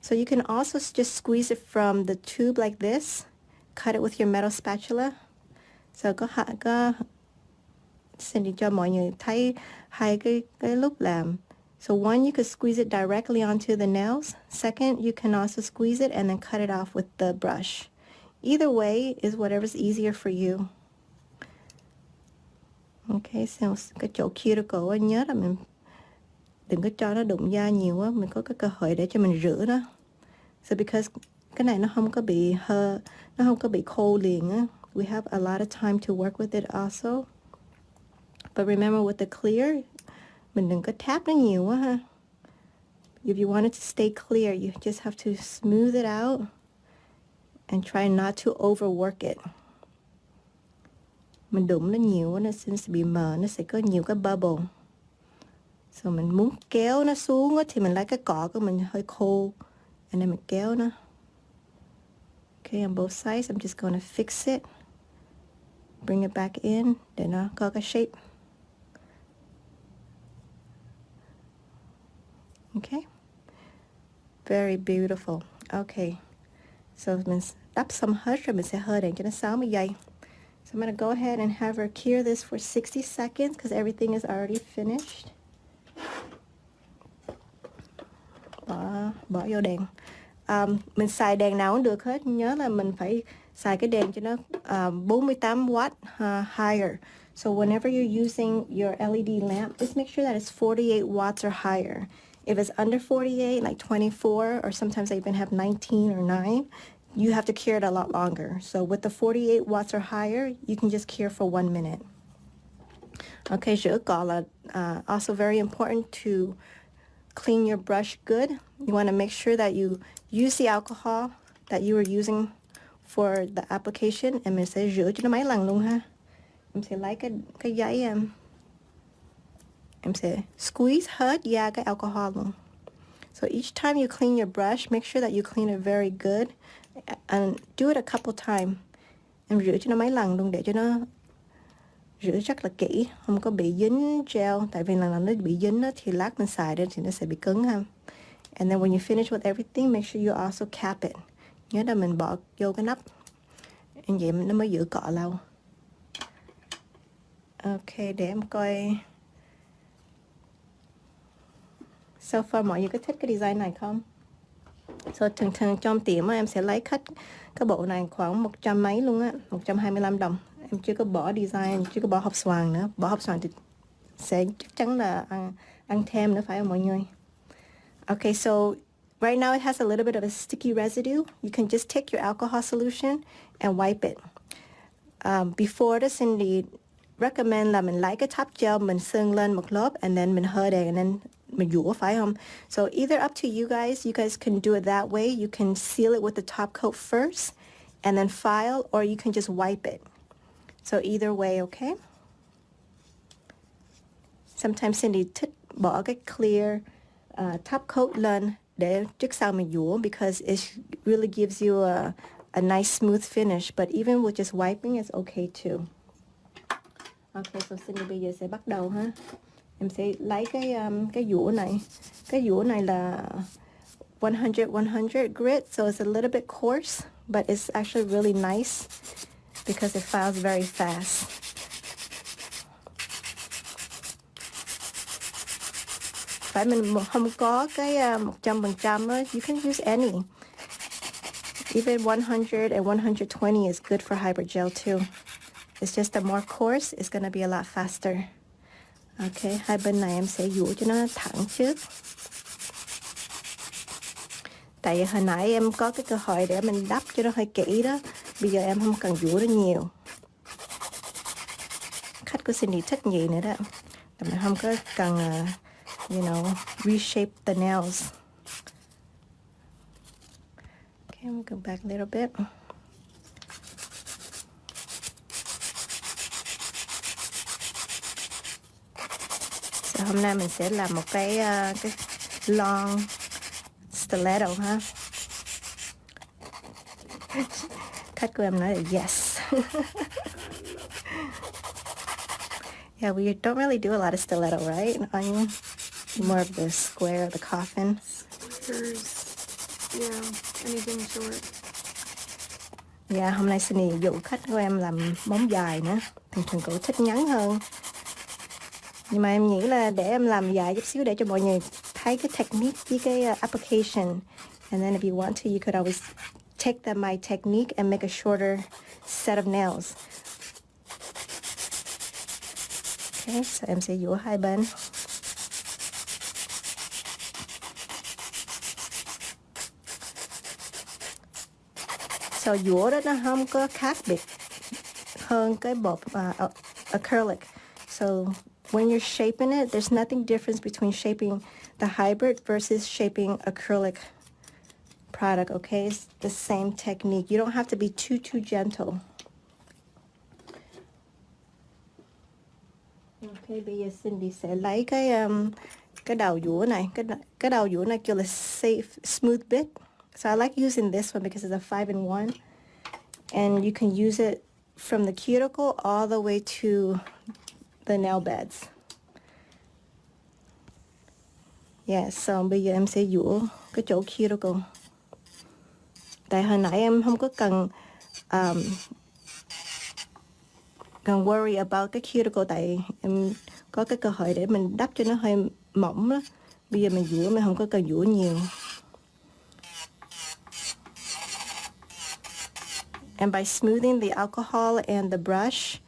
So you can also just squeeze it from the tube like this. Cut it with your metal spatula. So có xin đi cho mọi người thấy hai cái lúc làm. So one, you could squeeze it directly onto the nails. Second, you can also squeeze it and then cut it off with the brush. Either way is whatever's easier for you. Okay, so cái chỗ cuticle nhớ là mình đừng có cho nó đụng da nhiều quá, mình có cái cơ hội để cho mình rửa nó. So because cái này nó không có bị khô liền á. We have a lot of time to work with it also. But remember with the clear, mình đừng có tap nó nhiều quá ha. If you want it to stay clear, you just have to smooth it out and try not to overwork it. Mình đụng nó nhiều quá, nó sẽ bị mờ, nó sẽ có nhiều cái bubble. So mình muốn kéo nó xuống thì mình lấy cái cọ của mình hơi khô. And then mình kéo nó. Okay, on both sides, I'm just going to fix it. Bring it back in để nó có cái shape. Okay. Very beautiful. Okay. So mình đắp xong hết rồi mình sẽ hơi đèn cho nó 60 giây. So I'm going to go ahead and have her cure this for 60 seconds because everything is already finished. Bỏ vô đèn. Mình xài đèn nào cũng được hết. Nhớ là mình phải xài cái đèn cho nó 48W higher. So whenever you're using your LED lamp, just make sure that it's 48 watts or higher. If it's under 48, like 24, or sometimes I even have 19 or 9, you have to cure it a lot longer. So with the 48 watts or higher, you can just cure for 1 minute. Okay, rửa cọ là also very important to clean your brush good. You want to make sure that you use the alcohol that you were using for the application. And mình sẽ rửa cho nó mấy lần luôn ha. Em sẽ lấy cái giấy em sẽ squeeze hết da cái alcohol luôn. So each time you clean your brush, make sure that you clean it very good and do it a couple times. Em rửa cho nó mấy lần luôn để cho nó rửa rất là kỹ, không có bị dính gel. Tại vì lần nó bị dính đó, thì lát mình xài lên thì nó sẽ bị cứng ha. And then when you finish with everything, make sure you also cap it. Nhớ là mình bỏ vô cái nắp. Như vậy nó mới giữ cọ lâu. Ok, để em coi. So far mọi người có thích cái design này không? So thường trong tiệm em sẽ lấy khách cái bộ này khoảng 100 mấy luôn á, 125 đồng. Em chưa có bỏ design, chưa có bỏ hộp xoàn nữa. Bỏ hộp xoàn thì sẽ chắc chắn là ăn thêm nữa, phải không mọi người? Okay, so right now it has a little bit of a sticky residue. You can just take your alcohol solution and wipe it. Before this, Cindy recommend là mình lấy cái top gel, mình sơn lên một lớp, and then mình hơi đèn, and then mình dũa, phải không? So either up to you guys can do it that way. You can seal it with the top coat first, and then file, or you can just wipe it. So either way, okay? Sometimes Cindy thích bỏ cái clear top coat lên để trước sau mình dũa because it really gives you a nice smooth finish. But even with just wiping, it's okay too. Okay, so Cindy bây giờ sẽ bắt đầu ha. Em sẽ lấy cái dũa này. Cái dũa này là 100 grit, so it's a little bit coarse, but it's actually really nice because it files very fast. Phải mình không có cái 100% á, you can use any. Even 100 and 120 is good for hybrid gel too. It's just the more coarse, it's gonna be a lot faster. Okay, hai bên này em sẽ dũa cho nó thẳng trước. Tại vì hồi nãy em có cái cơ hội để mình đắp cho nó hơi kỹ đó. Bây giờ em không cần dũa nó nhiều. Khách của Cindy thích gì nữa đó. Mình không có cần you know, reshape the nails. Okay, I'm gonna go back a little bit. So hôm nay mình sẽ làm một cái long stiletto ha. Khách của em nói là yes. Yeah, we don't really do a lot of stiletto, right? On more of the square, the coffin. Squares, yeah, anything short. Yeah, hôm nay Sunny dụ khách của em làm móng dài nữa. Thường cậu thích ngắn hơn. Nhưng mà em nghĩ là để em làm dài chút xíu để cho mọi người thấy cái technique với cái application. And then if you want to, you could always take my technique and make a shorter set of nails. Okay, so em sẽ dũa hai bên. So dũa đó nó không có khác biệt hơn cái bột acrylic. So when you're shaping it, there's nothing difference between shaping the hybrid versus shaping acrylic product, okay? It's the same technique. You don't have to be too gentle. Okay, bây giờ Cindy sẽ lấy cái đầu dũa này, cái đầu dũa này kêu là safe smooth bit. So I like using this one because it's a 5-in-1, and you can use it from the cuticle all the way to the nail beds. Yeah, so bây giờ em sẽ dũa cái chỗ cuticle. Tại hồi nãy em không có cần worry about cái cuticle, tại em có cái cơ hội để mình đắp cho nó hơi mỏng đó. Bây giờ mình dũa, mình không có cần dũa nhiều. And by smoothing the alcohol and the brush,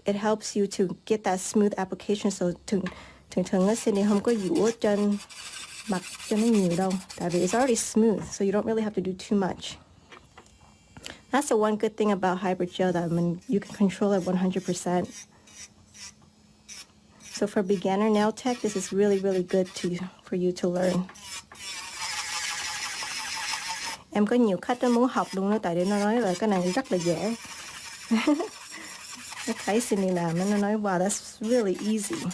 it helps you to get that smooth application. So thường á, Cindy không có dũa trên mặt cho nó nhiều đâu. Tại vì it's already smooth, so you don't really have to do too much. That's the one good thing about hybrid gel, that you can control it 100%. So for beginner nail tech, this is really good for you to learn. Em có nhiều khách muốn học luôn đó, tại vì nó nói là cái này rất là dễ. Nó thấy Cindy làm nó nói wow, that's really easy.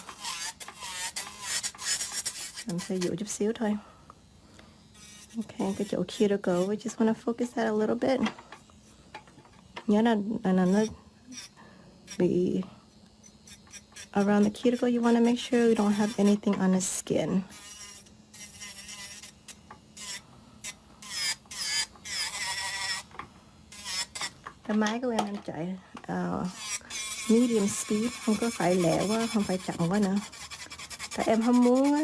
Em sẽ dụ chút xíu thôi. Okay, cái chỗ cuticle, we just want to focus that a little bit. Nhớ là nó bị around the cuticle. You want to make sure you don't have anything on the skin. Cái máy của em chạy medium speed, không có phải lẹ quá, không phải chậm quá nữa. Tại em không muốn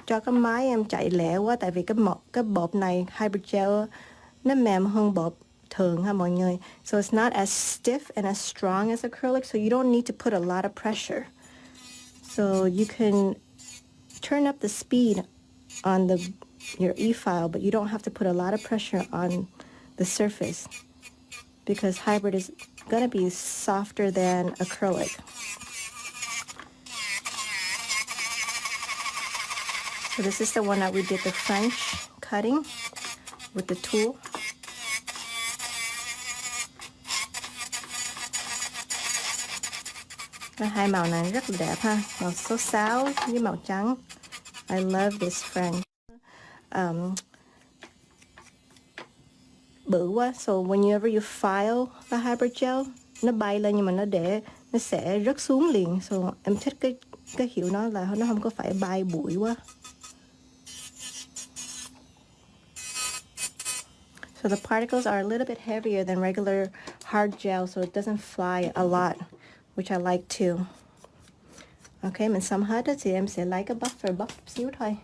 cho cái máy em chạy lẹ quá, tại vì cái bột này hybrid gel nó mềm hơn bột thường ha mọi người. So it's not as stiff and as strong as acrylic, so you don't need to put a lot of pressure. So you can turn up the speed on your e-file, but you don't have to put a lot of pressure on the surface, because hybrid is going to be softer than acrylic. So this is the one that we did the French cutting with the tool. Hai màu này rất là đẹp ha, màu số 6 với màu trắng. I love this French. Bự quá, so whenever you file the hybrid gel, nó bay lên nhưng mà nó sẽ rớt xuống liền. So em thích cái hiệu nó là nó không có phải bay bụi quá. So the particles are a little bit heavier than regular hard gel, so it doesn't fly a lot, which I like too. Okay, mình xong hết đó thì em sẽ lấy cái buff xíu thôi.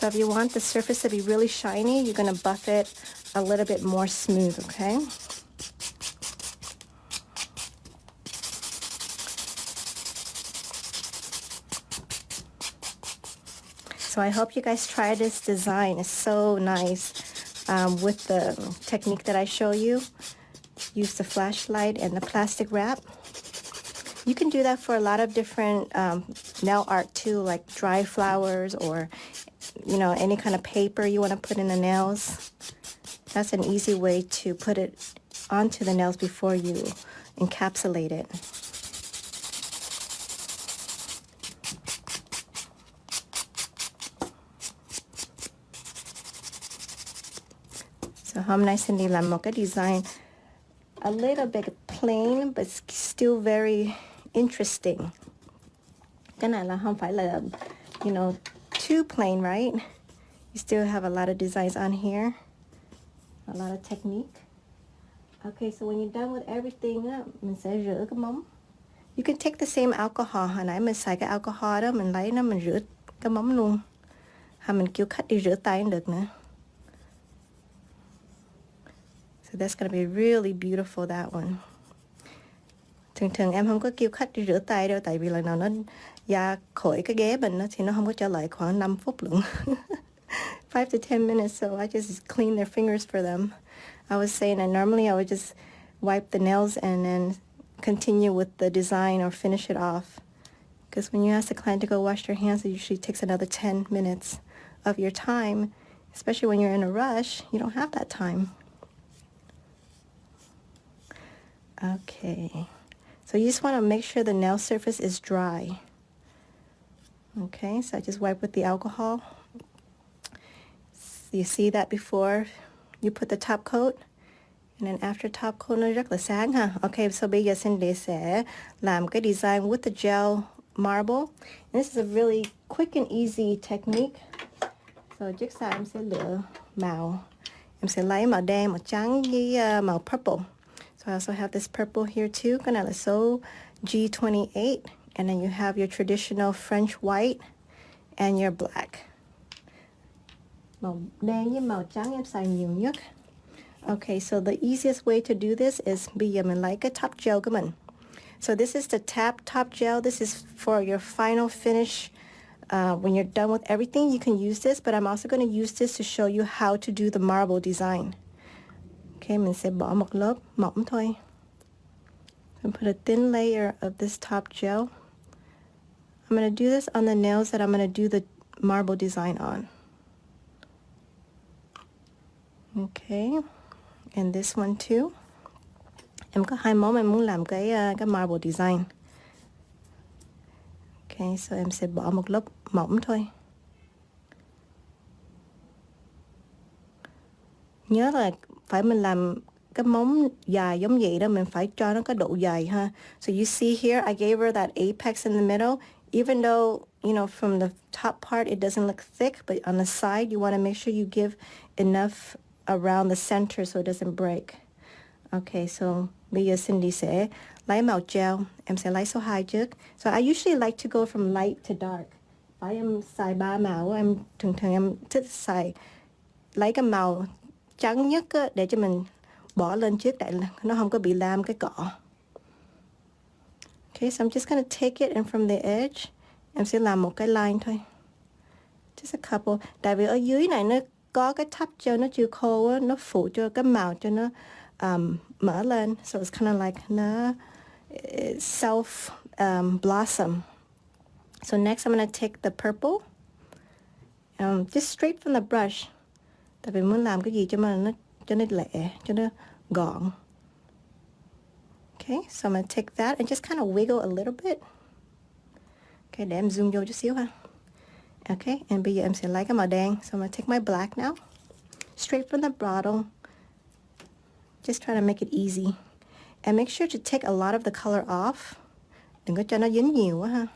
So if you want the surface to be really shiny, you're going to buff it a little bit more smooth, okay? So I hope you guys try this design. It's so nice with the technique that I show you. Use the flashlight and the plastic wrap. You can do that for a lot of different nail art too, like dry flowers or, you know, any kind of paper you want to put in the nails. That's an easy way to put it onto the nails before you encapsulate it. So hôm nay Cindy làm một cái design a little bit plain but still very interesting. Cái này là không phải là, you know, too plain, right? You still have a lot of designs on here, a lot of technique. Okay, so when you're done with everything, mình sẽ rửa cái móng. You can take the same alcohol. Hồi nãy mình xài cái alcohol đó, mình lấy nó mình rửa cái móng luôn. Hay mình kêu khách đi rửa tay cũng được nữa. So that's gonna be really beautiful, that one. Thường em không có kêu khách đi rửa tay đâu, tại vì lần nào nó ra khỏi cái ghế mình đó, thì nó không có trở lại khoảng 5 phút luôn. 5 to 10 minutes, so I just clean their fingers for them. I was saying that normally I would just wipe the nails and then continue with the design or finish it off. Because when you ask the client to go wash their hands, it usually takes another 10 minutes of your time, especially when you're in a rush. You don't have that time. Okay, so you just want to make sure the nail surface is dry. Okay, so I just wipe with the alcohol. You see that before you put the top coat, and then after top coat nó rất là sáng ha. Okay, so bây giờ Cindy sẽ làm cái design with the gel marble. And this is a really quick and easy technique. So trước sau em sẽ lựa màu. Em sẽ lấy màu đen, màu trắng với màu purple. So I also have this purple here too. Cái này là số G28. And then you have your traditional French white and your black. Màu đen với màu trắng em xài nhiều nhất. Okay, so the easiest way to do this is bây giờ mình lấy cái top gel của mình. So this is the top gel. This is for your final finish. When you're done with everything, you can use this, but I'm also going to use this to show you how to do the marble design. Okay, mình sẽ bỏ một lớp mỏng thôi. And put a thin layer of this top gel. I'm going to do this on the nails that I'm going to do the marble design on. Okay, and this one too. Em có hai món em muốn làm cái marble design. Okay, so em sẽ bỏ một lớp mỏng thôi. Nhớ là phải mình làm cái móng dài giống vậy đó, mình phải cho nó có độ dày ha. So you see here, I gave her that apex in the middle. Even though, you know, from the top part it doesn't look thick, but on the side you want to make sure you give enough around the center so it doesn't break. Okay, so bây giờ Cindy sẽ lấy màu gel. Em sẽ lấy số 2 trước. So I usually like to go from light to dark. Phải em xài 3 màu, em thường em thích xài lấy cái màu trắng nhất á, để cho mình bỏ lên trước để nó không có bị lam cái cọ. Okay, so I'm just gonna take it and from the edge, em sẽ làm một cái line thôi. Just a couple. Tại vì ở dưới này nó có cái top gel nó chưa khô á, nó phụ cho cái màu cho nó mở lên. So it's kind of like nó self blossom. So next I'm gonna take the purple, just straight from the brush. Tại vì muốn làm cái gì cho nó lẹ, cho nó gọn. Okay, so I'm gonna take that and just kind of wiggle a little bit. Okay, để em zoom vô chút xíu ha. Okay, and bây giờ em sẽ lấy cái màu đen. So I'm gonna take my black now. Straight from the bottle. Just try to make it easy. And make sure to take a lot of the color off. Đừng có cho nó dính nhiều quá ha.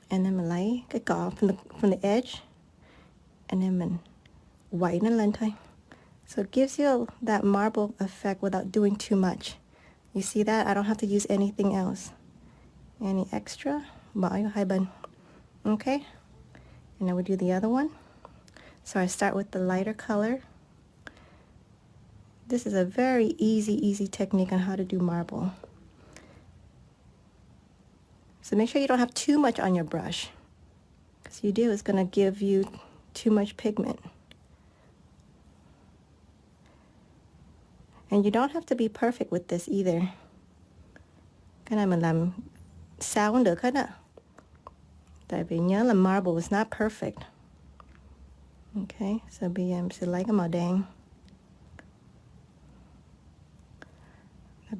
And then mình lấy cái cọ from the edge. And then mình quậy nó lên thôi. So it gives you that marble effect without doing too much. You see that? I don't have to use anything else. Any extra? Bỏ vô hai bên. Okay? And now we do the other one. So I start with the lighter color. This is a very easy technique on how to do marble. So make sure you don't have too much on your brush. Because you do, it's going to give you too much pigment. And you don't have to be perfect with this either. Cái này mình làm sao cũng được hết ạ. Tại vì nhớ là marble is not perfect. Okay, so bây giờ em sẽ lấy cái màu đen.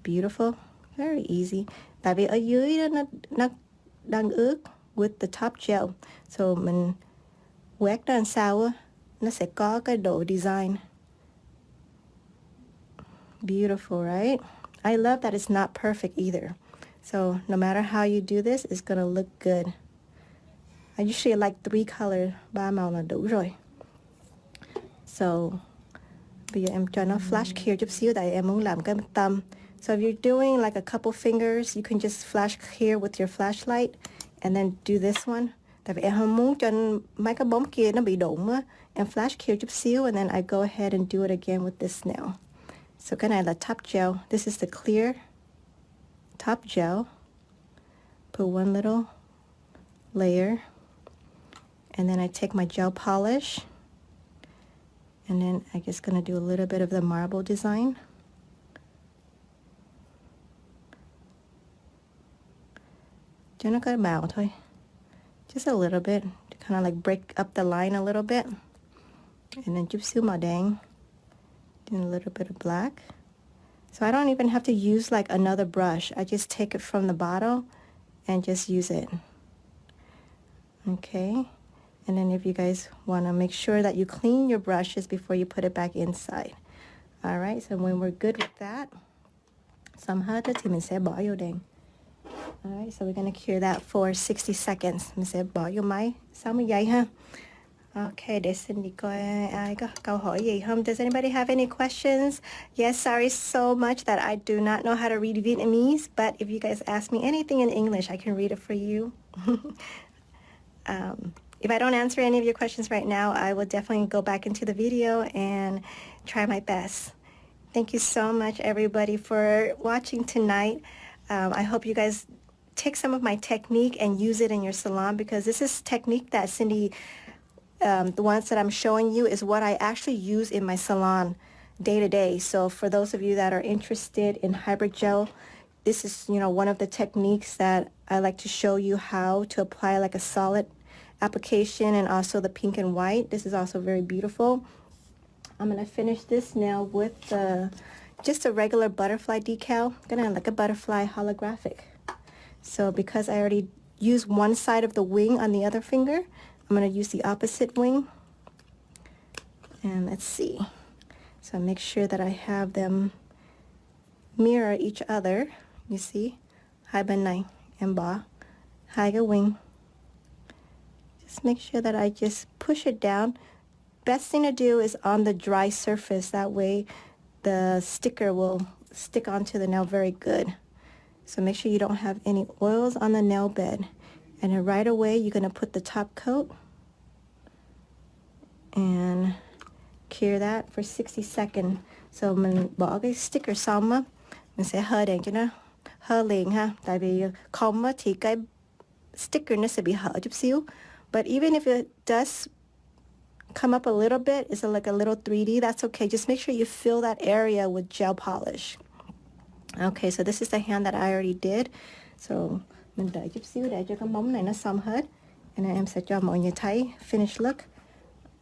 Beautiful, very easy. Tại vì ở dưới đó nó đang ướt with the top gel. So mình quét ra làm sao á, nó sẽ có cái độ design. Beautiful, right? I love that it's not perfect either. So no matter how you do this, it's gonna look good. I usually like 3 colors, 3 màu là đủ rồi. So bây giờ em cho nó flash clear chút xíu tại em muốn làm cái tâm. So if you're doing like a couple fingers, you can just flash clear with your flashlight and then do this one. Tại vì em không muốn cho mấy cái bóng kia nó bị đụng á. Em flash clear chút xíu and then I go ahead and do it again with this nail. So cái này là top gel. This is the clear top gel. Put one little layer. And then I take my gel polish. And then I'm just going to do a little bit of the marble design. Cho nó có màu thôi. Just a little bit. To kind of like break up the line a little bit. And then chút xíu màu đen. And a little bit of black. So I don't even have to use like another brush. I just take it from the bottle and just use it. Okay. And then if you guys want to make sure that you clean your brushes before you put it back inside. All right, so when we're good with that, xong hết thì mình sẽ bỏ vô đèn. All right, so we're going to cure that for 60 seconds. Mình sẽ bỏ vô máy 60 giây ha. Okay, để xin đi coi ai có câu hỏi gì không. Does anybody have any questions? Yes, sorry so much that I do not know how to read Vietnamese, but if you guys ask me anything in English, I can read it for you. If I don't answer any of your questions right now, I will definitely go back into the video and try my best. Thank you so much, everybody, for watching tonight. I hope you guys take some of my technique and use it in your salon, because this is technique that Cindy, the ones that I'm showing you, is what I actually use in my salon day to day. So for those of you that are interested in hybrid gel, this is, one of the techniques that I like to show you how to apply like a solid application, and also the pink and white. This is also very beautiful. I'm going to finish this nail with just a regular butterfly decal. I'm going to like a butterfly holographic. So because I already used one side of the wing on the other finger, I'm going to use the opposite wing. And let's see. So make sure that I have them mirror each other. You see? Hai bên này em bỏ hai cái wing. Just make sure that I just push it down. Best thing to do is on the dry surface. That way the sticker will stick onto the nail very good. So make sure you don't have any oils on the nail bed. And then right away you're going to put the top coat and cure that for 60 seconds. So mình bỏ cái sticker xong á, mình sẽ hơi đèn cho nó hơi liền ha. Tại vì không á thì cái sticker nó sẽ bị hở chút xíu. But even if it does come up a little bit, it's like a little 3D, that's okay. Just make sure you fill that area with gel polish. Okay, so this is the hand that I already did. So mình đợi chút xíu để cho cái móng này nó xong hết. And then em sẽ cho mọi người thấy finished look.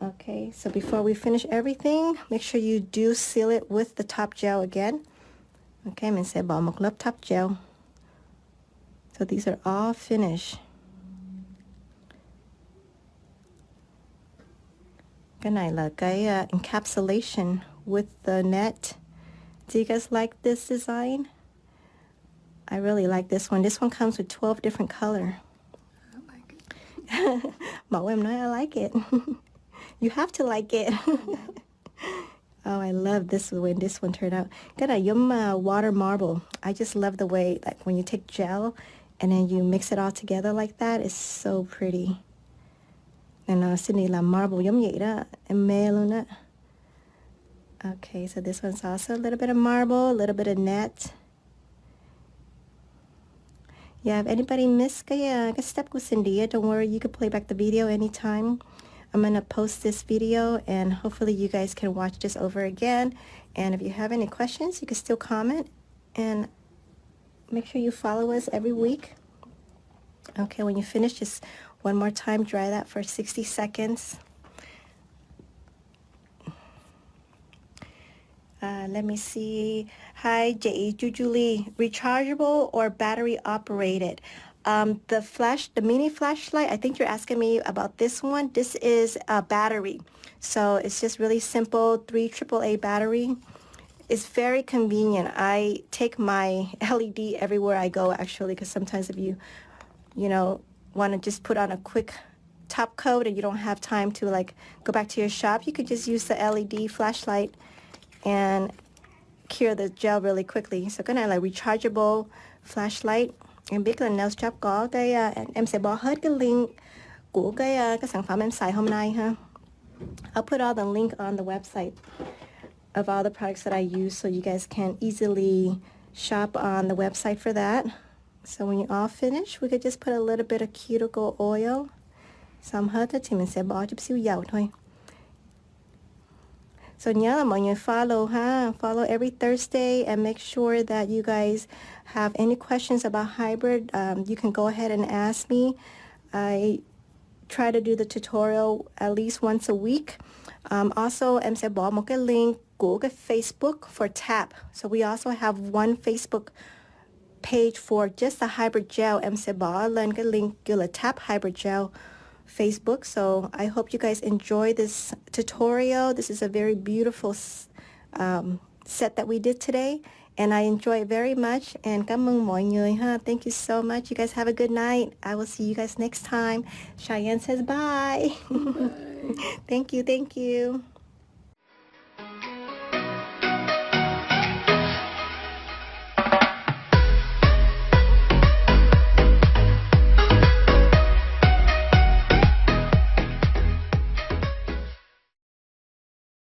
Okay, so before we finish everything, make sure you do seal it with the top gel again. Okay, mình sẽ bỏ một lớp top gel. So these are all finished. Cái này là cái encapsulation with the net. Do you guys like this design? I really like this one. This one comes with 12 different colors. I like it. Mẫu em nói I like it. You have to like it. Oh, I love this when this one turned out. Cái này giống water marble. I just love the way, like when you take gel and then you mix it all together like that. It's so pretty. And Sydney làm marble giống vậy đó. Em mê luôn á. Okay, so this one's also a little bit of marble, a little bit of net. Yeah, if anybody missed cái step của Cindy, don't worry, you can play back the video anytime. I'm going to post this video and hopefully you guys can watch this over again. And if you have any questions, you can still comment and make sure you follow us every week. Okay, when you finish, just one more time, dry that for 60 seconds. Let me see. Hi, Julie. Rechargeable or battery operated? The mini flashlight, I think you're asking me about this one. This is a battery. So it's just really simple, 3 AAA battery. It's very convenient. I take my LED everywhere I go, actually, because sometimes if you want to just put on a quick top coat and you don't have time to like go back to your shop, you could just use the LED flashlight and cure the gel really quickly. So cái này là rechargeable flashlight. Em biết là Nailsjob có cái em sẽ bỏ hết cái link của cái sản phẩm em xài hôm nay ha. I'll put all the link on the website of all the products that I use so you guys can easily shop on the website for that. So when you all finish, we could just put a little bit of cuticle oil. Xong hết thì mình sẽ bỏ chút xíu dầu thôi. So nhớ là mọi người follow ha. Follow every Thursday and make sure that you guys have any questions about hybrid. You can go ahead and ask me. I try to do the tutorial at least once a week. Also, em sẽ bỏ một cái link của cái Facebook for TAP. So we also have one Facebook page for just the hybrid gel. Em sẽ bỏ lên cái link gọi là TAP Hybrid Gel Facebook. So I hope you guys enjoy this tutorial. This is a very beautiful set that we did today, and I enjoy it very much. And cảm ơn mọi người ha. Thank you so much. You guys have a good night. I will see you guys next time. Cheyenne says bye. Bye. Thank you.